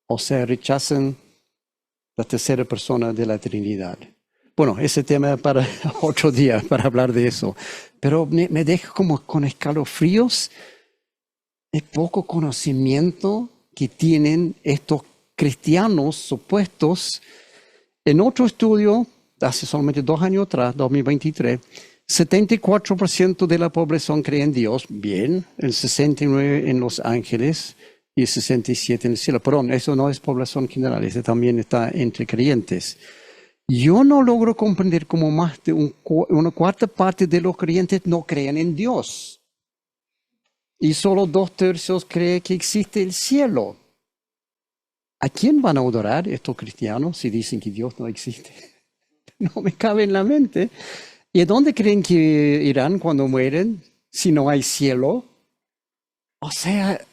O sea, rechazan la tercera persona de la Trinidad. Bueno, ese tema es para otro día, para hablar de eso. Pero me deja como con escalofríos el poco conocimiento que tienen estos cristianos supuestos. En otro estudio, hace solamente 2 años atrás, 2023, 74% de la población cree en Dios, bien, el 69% en los ángeles y el 67% en el cielo. Perdón, eso no es población general, eso también está entre creyentes. Yo no logro comprender cómo más de una cuarta parte de los creyentes no creen en Dios. Y solo 2/3 creen que existe el cielo. ¿A quién van a adorar estos cristianos si dicen que Dios no existe? No me cabe en la mente. ¿Y a dónde creen que irán cuando mueren si no hay cielo? O sea,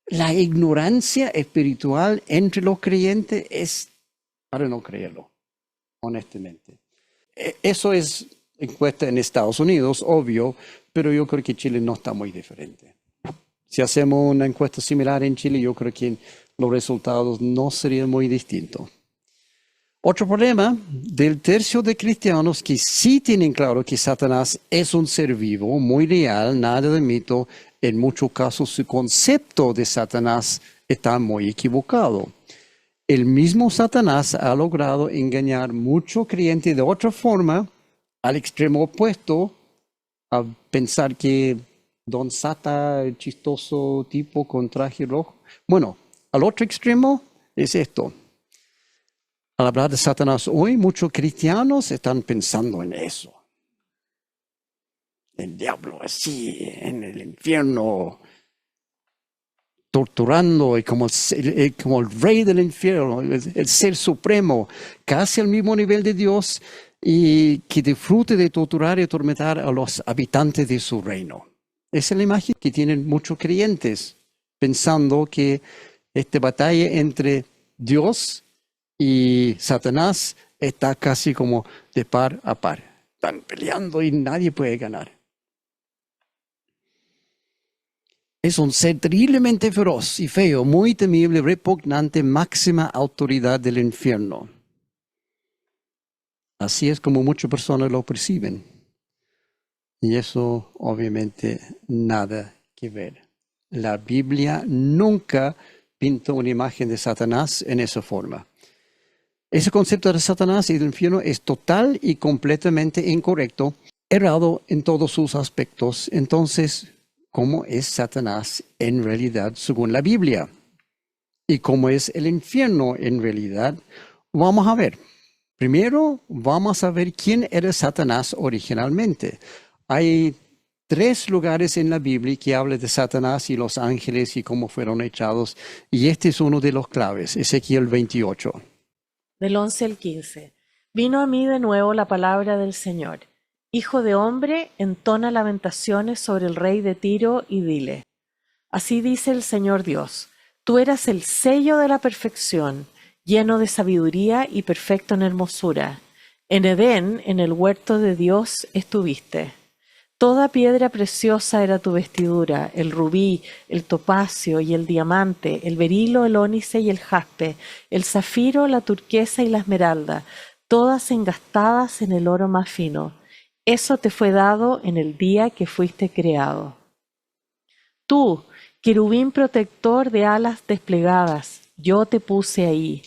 la ignorancia espiritual entre los creyentes es para no creerlo, honestamente. Eso es encuesta en Estados Unidos, obvio, pero yo creo que Chile no está muy diferente. Si hacemos una encuesta similar en Chile, yo creo que los resultados no serían muy distintos. Otro problema del tercio de cristianos que sí tienen claro que Satanás es un ser vivo, muy real, nada de mito. En muchos casos su concepto de Satanás está muy equivocado. El mismo Satanás ha logrado engañar muchos creyentes de otra forma, al extremo opuesto, a pensar que Don Sata, el chistoso tipo con traje rojo. Bueno, al otro extremo es esto. Al hablar de Satanás hoy, muchos cristianos están pensando en eso. El diablo así, en el infierno, torturando, y como el rey del infierno, el ser supremo, casi al mismo nivel de Dios, y que disfrute de torturar y atormentar a los habitantes de su reino. Esa es la imagen que tienen muchos creyentes, pensando que esta batalla entre Dios y Satanás está casi como de par a par. Están peleando y nadie puede ganar. Es un ser terriblemente feroz y feo, muy temible, repugnante, máxima autoridad del infierno. Así es como muchas personas lo perciben. Y eso obviamente nada que ver. La Biblia nunca pinta una imagen de Satanás en esa forma. Ese concepto de Satanás y del infierno es total y completamente incorrecto, errado en todos sus aspectos. Entonces, ¿cómo es Satanás en realidad según la Biblia? ¿Y cómo es el infierno en realidad? Vamos a ver. Primero, vamos a ver quién era Satanás originalmente. Hay 3 lugares en la Biblia que hablan de Satanás y los ángeles y cómo fueron echados. Y este es uno de los claves, Ezequiel 28. Del 11 al 15. Vino a mí de nuevo la palabra del Señor. Hijo de hombre, entona lamentaciones sobre el rey de Tiro y dile: así dice el Señor Dios, tú eras el sello de la perfección, lleno de sabiduría y perfecto en hermosura. En Edén, en el huerto de Dios, estuviste. Toda piedra preciosa era tu vestidura, el rubí, el topacio y el diamante, el berilo, el ónice y el jaspe, el zafiro, la turquesa y la esmeralda, todas engastadas en el oro más fino. Eso te fue dado en el día que fuiste creado. Tú, querubín protector de alas desplegadas, yo te puse ahí.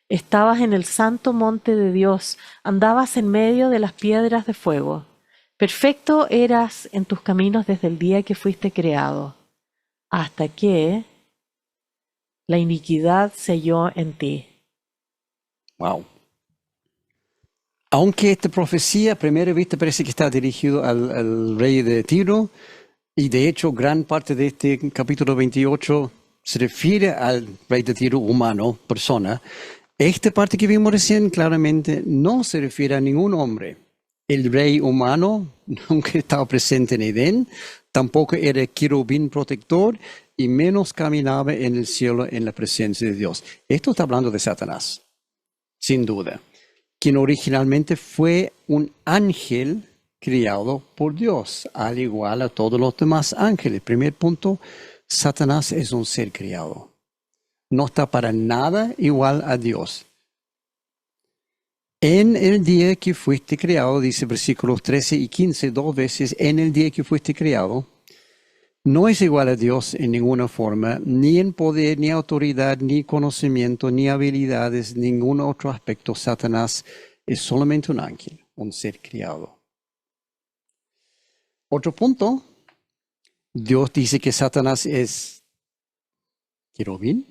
Estabas en el santo monte de Dios, andabas en medio de las piedras de fuego. Perfecto eras en tus caminos desde el día que fuiste creado, hasta que la iniquidad se halló en ti. Wow. Aunque esta profecía a primera vista parece que está dirigido al rey de Tiro, y de hecho gran parte de este capítulo 28 se refiere al rey de Tiro humano, persona, esta parte que vimos recién claramente no se refiere a ningún hombre. El rey humano nunca estaba presente en Edén, tampoco era querubín protector y menos caminaba en el cielo en la presencia de Dios. Esto está hablando de Satanás, sin duda, quien originalmente fue un ángel criado por Dios, al igual a todos los demás ángeles. Primer punto, Satanás es un ser criado. No está para nada igual a Dios. En el día que fuiste creado, dice versículos 13 y 15, 2 veces, en el día que fuiste creado, no es igual a Dios en ninguna forma, ni en poder, ni autoridad, ni conocimiento, ni habilidades, ningún otro aspecto. Satanás es solamente un ángel, un ser criado. Otro punto, Dios dice que Satanás es querubín.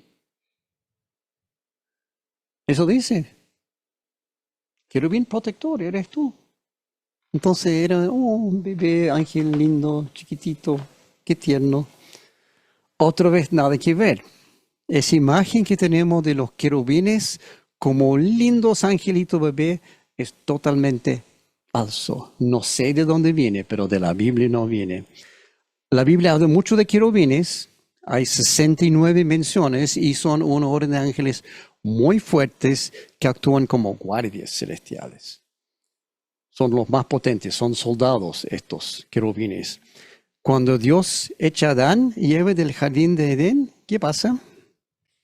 Eso dice. Querubín protector, eres tú. Entonces era un bebé, ángel lindo, chiquitito, qué tierno. Otra vez nada que ver. Esa imagen que tenemos de los querubines como lindos angelitos bebé es totalmente falso. No sé de dónde viene, pero de la Biblia no viene. La Biblia habla mucho de querubines. Hay 69 menciones y son un orden de ángeles muy fuertes que actúan como guardias celestiales. Son los más potentes, son soldados estos querubines. Cuando Dios echa a Adán y Eva del jardín de Edén, ¿qué pasa?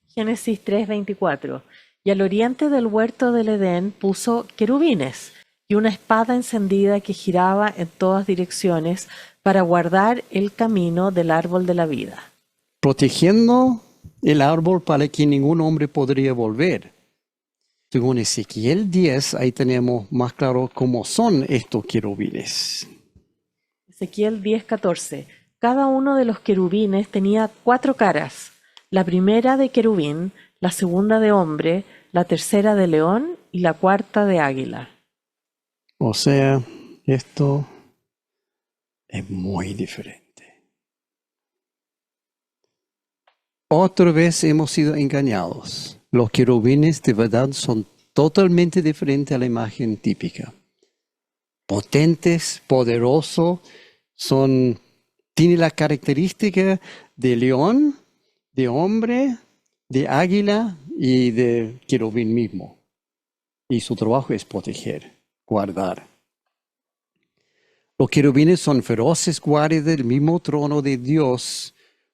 Génesis 3:24. Y al oriente del huerto del Edén puso querubines y una espada encendida que giraba en todas direcciones para guardar el camino del árbol de la vida. Protegiendo el árbol para que ningún hombre podría volver. Según Ezequiel 10, ahí tenemos más claro cómo son estos querubines. Ezequiel 10:14. Cada uno de los querubines tenía 4 caras, la primera de querubín, la segunda de hombre, la tercera de león y la cuarta de águila. O sea, esto es muy diferente. Otra vez hemos sido engañados. Los querubines de verdad son totalmente diferentes a la imagen típica. Potentes, poderosos, tienen la característica de león, de hombre, de águila y de querubín mismo. Y su trabajo es proteger, guardar. Los querubines son feroces guardias del mismo trono de Dios,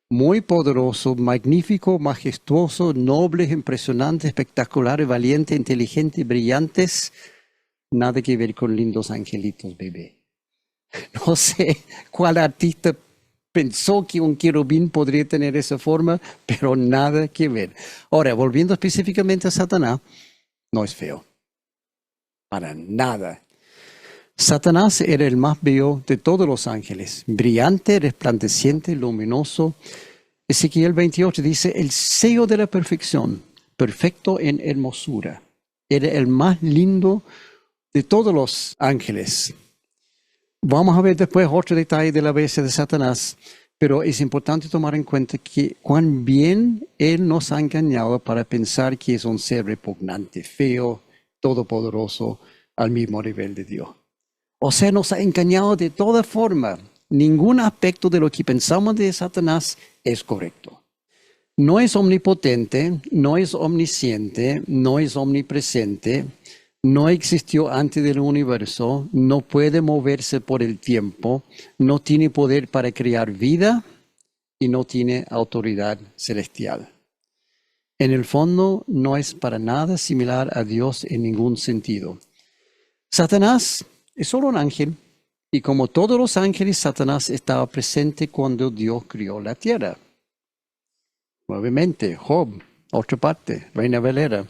muy poderoso, magnífico, majestuoso, nobles, impresionantes, espectaculares, valientes, inteligentes, brillantes. Nada que ver con lindos angelitos bebé. No sé cuál artista pensó que un querubín podría tener esa forma, pero nada que ver. Ahora, volviendo específicamente a Satanás, no es feo. Para nada. Satanás era el más bello de todos los ángeles, brillante, resplandeciente, luminoso. Ezequiel 28 dice, el sello de la perfección, perfecto en hermosura. Era el más lindo de todos los ángeles. Vamos a ver después otro detalle de la belleza de Satanás, pero es importante tomar en cuenta que cuán bien él nos ha engañado para pensar que es un ser repugnante, feo, todopoderoso, al mismo nivel de Dios. O sea, nos ha engañado de toda forma. Ningún aspecto de lo que pensamos de Satanás es correcto. No es omnipotente, no es omnisciente, no es omnipresente, no existió antes del universo, no puede moverse por el tiempo, no tiene poder para crear vida y no tiene autoridad celestial. En el fondo, no es para nada similar a Dios en ningún sentido. Satanás es solo un ángel, y como todos los ángeles, Satanás estaba presente cuando Dios crió la tierra. Nuevamente, Job, otra parte, Reina Valera.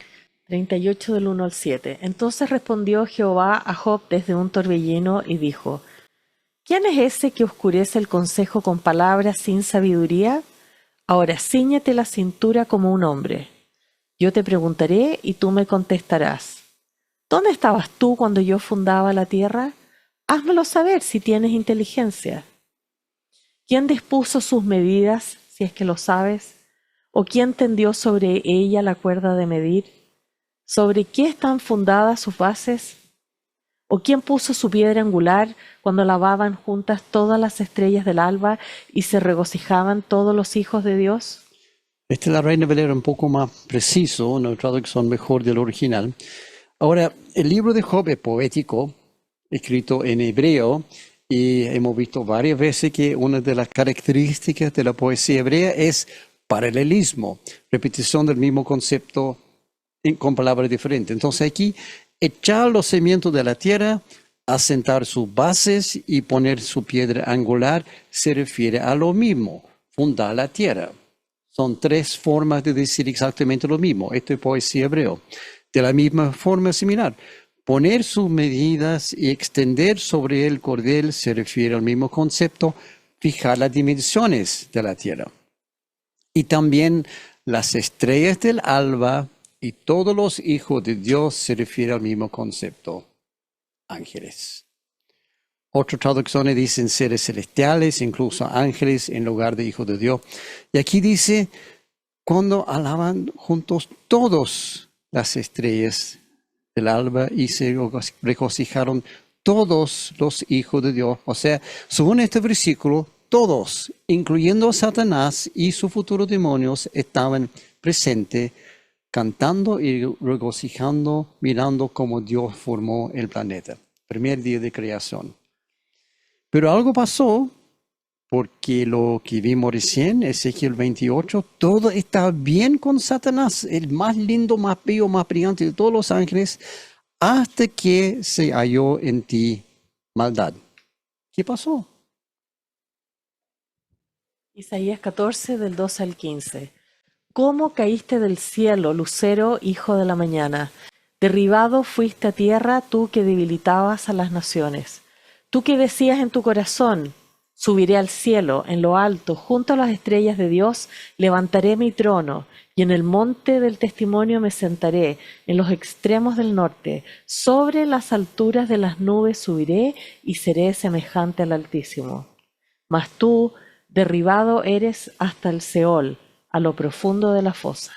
38 del 1 al 7. Entonces respondió Jehová a Job desde un torbellino y dijo: ¿Quién es ese que oscurece el consejo con palabras sin sabiduría? Ahora cíñete la cintura como un hombre. Yo te preguntaré y tú me contestarás. ¿Dónde estabas tú cuando yo fundaba la tierra? Házmelo saber si tienes inteligencia. ¿Quién dispuso sus medidas, si es que lo sabes? ¿O quién tendió sobre ella la cuerda de medir? ¿Sobre qué están fundadas sus bases? ¿O quién puso su piedra angular cuando lavaban juntas todas las estrellas del alba y se regocijaban todos los hijos de Dios? Esta es la Reina Valera un poco más preciso, una traducción mejor del original. Ahora, el libro de Job es poético, escrito en hebreo, y hemos visto varias veces que una de las características de la poesía hebrea es paralelismo, repetición del mismo concepto con palabras diferentes. Entonces aquí, echar los cimientos de la tierra, asentar sus bases y poner su piedra angular se refiere a lo mismo, fundar la tierra. Son tres formas de decir exactamente lo mismo. Esto es poesía hebreo. De la misma forma similar, poner sus medidas y extender sobre el cordel se refiere al mismo concepto, fijar las dimensiones de la tierra. Y también las estrellas del alba y todos los hijos de Dios se refiere al mismo concepto, ángeles. Otras traducciones dicen seres celestiales, incluso ángeles en lugar de hijos de Dios. Y aquí dice, cuando alaban juntos todos las estrellas del alba y se regocijaron todos los hijos de Dios. O sea, según este versículo, todos, incluyendo Satanás y sus futuros demonios, estaban presentes, cantando y regocijando, mirando cómo Dios formó el planeta. Primer día de creación. Pero algo pasó, porque lo que vimos recién, Ezequiel 28, todo está bien con Satanás, el más lindo, más bello, más brillante de todos los ángeles, hasta que se halló en ti maldad. ¿Qué pasó? Isaías 14, del 12 al 15. ¿Cómo caíste del cielo, lucero, hijo de la mañana? Derribado fuiste a tierra, tú que debilitabas a las naciones. Tú que decías en tu corazón, subiré al cielo, en lo alto, junto a las estrellas de Dios, levantaré mi trono, y en el monte del testimonio me sentaré, en los extremos del norte, sobre las alturas de las nubes subiré, y seré semejante al Altísimo. Mas tú, derribado eres hasta el Seol, a lo profundo de la fosa.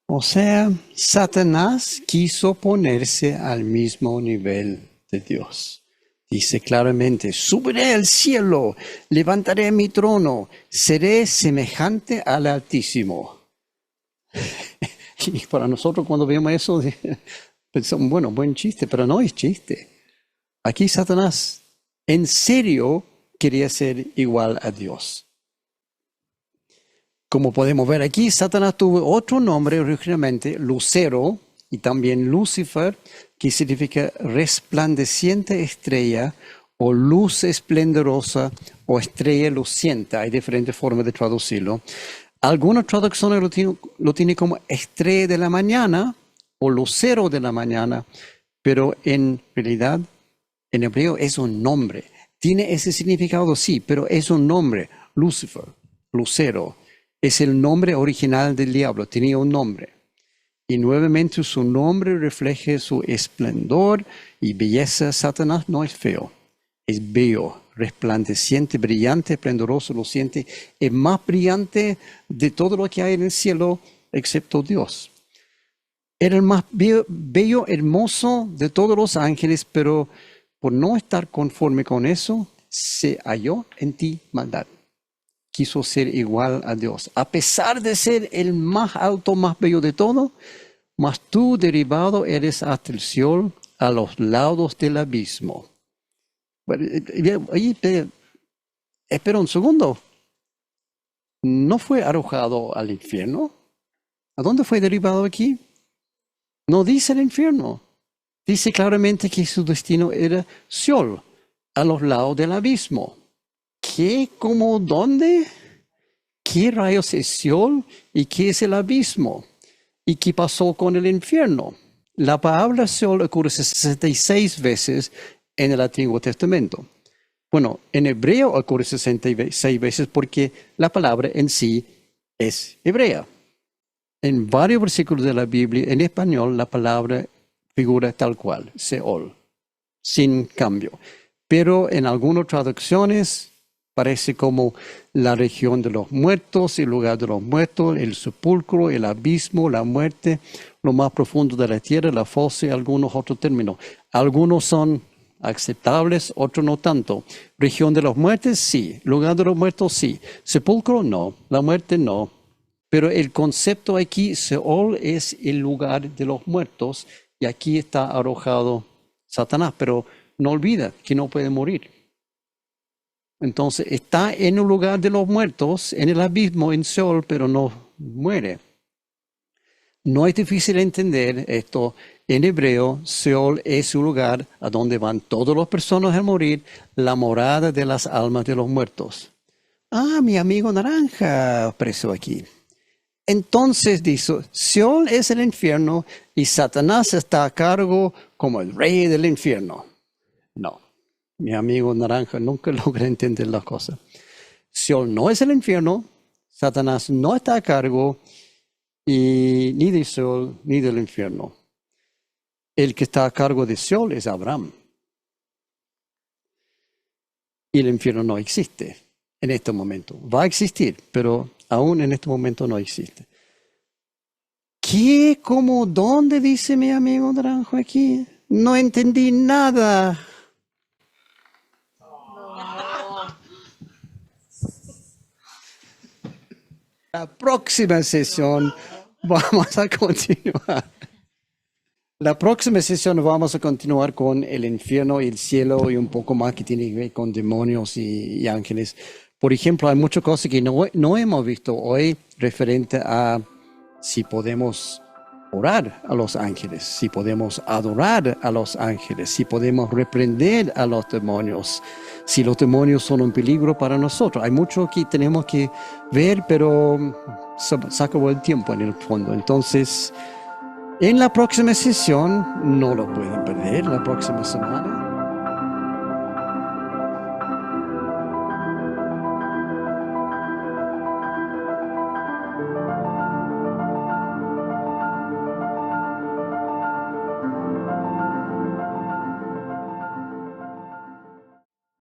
O sea, Satanás quiso ponerse al mismo nivel de Dios. Dice claramente, subiré al cielo, levantaré mi trono, seré semejante al Altísimo. Y para nosotros cuando vemos eso, pensamos, bueno, buen chiste, pero no es chiste. Aquí Satanás en serio quería ser igual a Dios. Como podemos ver aquí, Satanás tuvo otro nombre originalmente, Lucero, y también Lucifer, que significa resplandeciente estrella, o luz esplendorosa, o estrella luciente. Hay diferentes formas de traducirlo. Algunas traducciones lo tienen como estrella de la mañana, o lucero de la mañana, pero en realidad, en hebreo es un nombre. Tiene ese significado, sí, pero es un nombre, Lucifer, lucero. Es el nombre original del diablo, tenía un nombre. Y nuevamente su nombre refleja su esplendor y belleza. Satanás no es feo, es bello, resplandeciente, brillante, esplendoroso, luciente. Es más brillante de todo lo que hay en el cielo, excepto Dios. Era el más bello, hermoso de todos los ángeles, pero por no estar conforme con eso, se halló en ti maldad. quiso ser igual a Dios. A pesar de ser el más alto, más bello de todo, mas tú derribado eres hasta el Seol, a los lados del abismo. Espera un segundo. ¿No fue arrojado al infierno? ¿A dónde fue derribado aquí? No dice el infierno. Dice claramente que su destino era Seol, a los lados del abismo. ¿Qué? ¿Cómo? ¿Dónde? ¿Qué rayos es Seol y qué es el abismo? ¿Y qué pasó con el infierno? La palabra Seol ocurre 66 veces en el Antiguo Testamento. Bueno, en hebreo ocurre 66 veces porque la palabra en sí es hebrea. En varios versículos de la Biblia, en español, la palabra figura tal cual, Seol, sin cambio. Pero en algunas traducciones parece como la región de los muertos, el lugar de los muertos, el sepulcro, el abismo, la muerte, lo más profundo de la tierra, la fosa y algunos otros términos. Algunos son aceptables, otros no tanto. Región de los muertos, sí. Lugar de los muertos, sí. Sepulcro, no. La muerte, no. Pero el concepto aquí, Seol, es el lugar de los muertos y aquí está arrojado Satanás. Pero no olvida que no puede morir. Entonces está en un lugar de los muertos, en el abismo, en Seol, pero no muere. No es difícil entender esto. En hebreo, Seol es un lugar a donde van todas las personas a morir, la morada de las almas de los muertos. Ah, mi amigo naranja preso aquí. Entonces dice, Seol es el infierno y Satanás está a cargo como el rey del infierno. No, mi amigo naranja nunca logra entender las cosas. Seol no es el infierno, Satanás no está a cargo y ni de Seol ni del infierno. El que está a cargo de Seol es Abraham. Y el infierno no existe en este momento. Va a existir, pero aún en este momento no existe. ¿Qué? ¿Cómo? ¿Dónde? Dice mi amigo naranjo aquí. No entendí nada. La próxima sesión vamos a continuar. La próxima sesión vamos a continuar con el infierno y el cielo y un poco más que tiene que ver con demonios y ángeles. Por ejemplo, hay muchas cosas que no hemos visto hoy referente a si podemos orar a los ángeles, si podemos adorar a los ángeles, si podemos reprender a los demonios, si los demonios son un peligro para nosotros. Hay mucho que tenemos que ver, pero se acabó el tiempo en el fondo. Entonces, en la próxima sesión, no lo pueden perder, la próxima semana.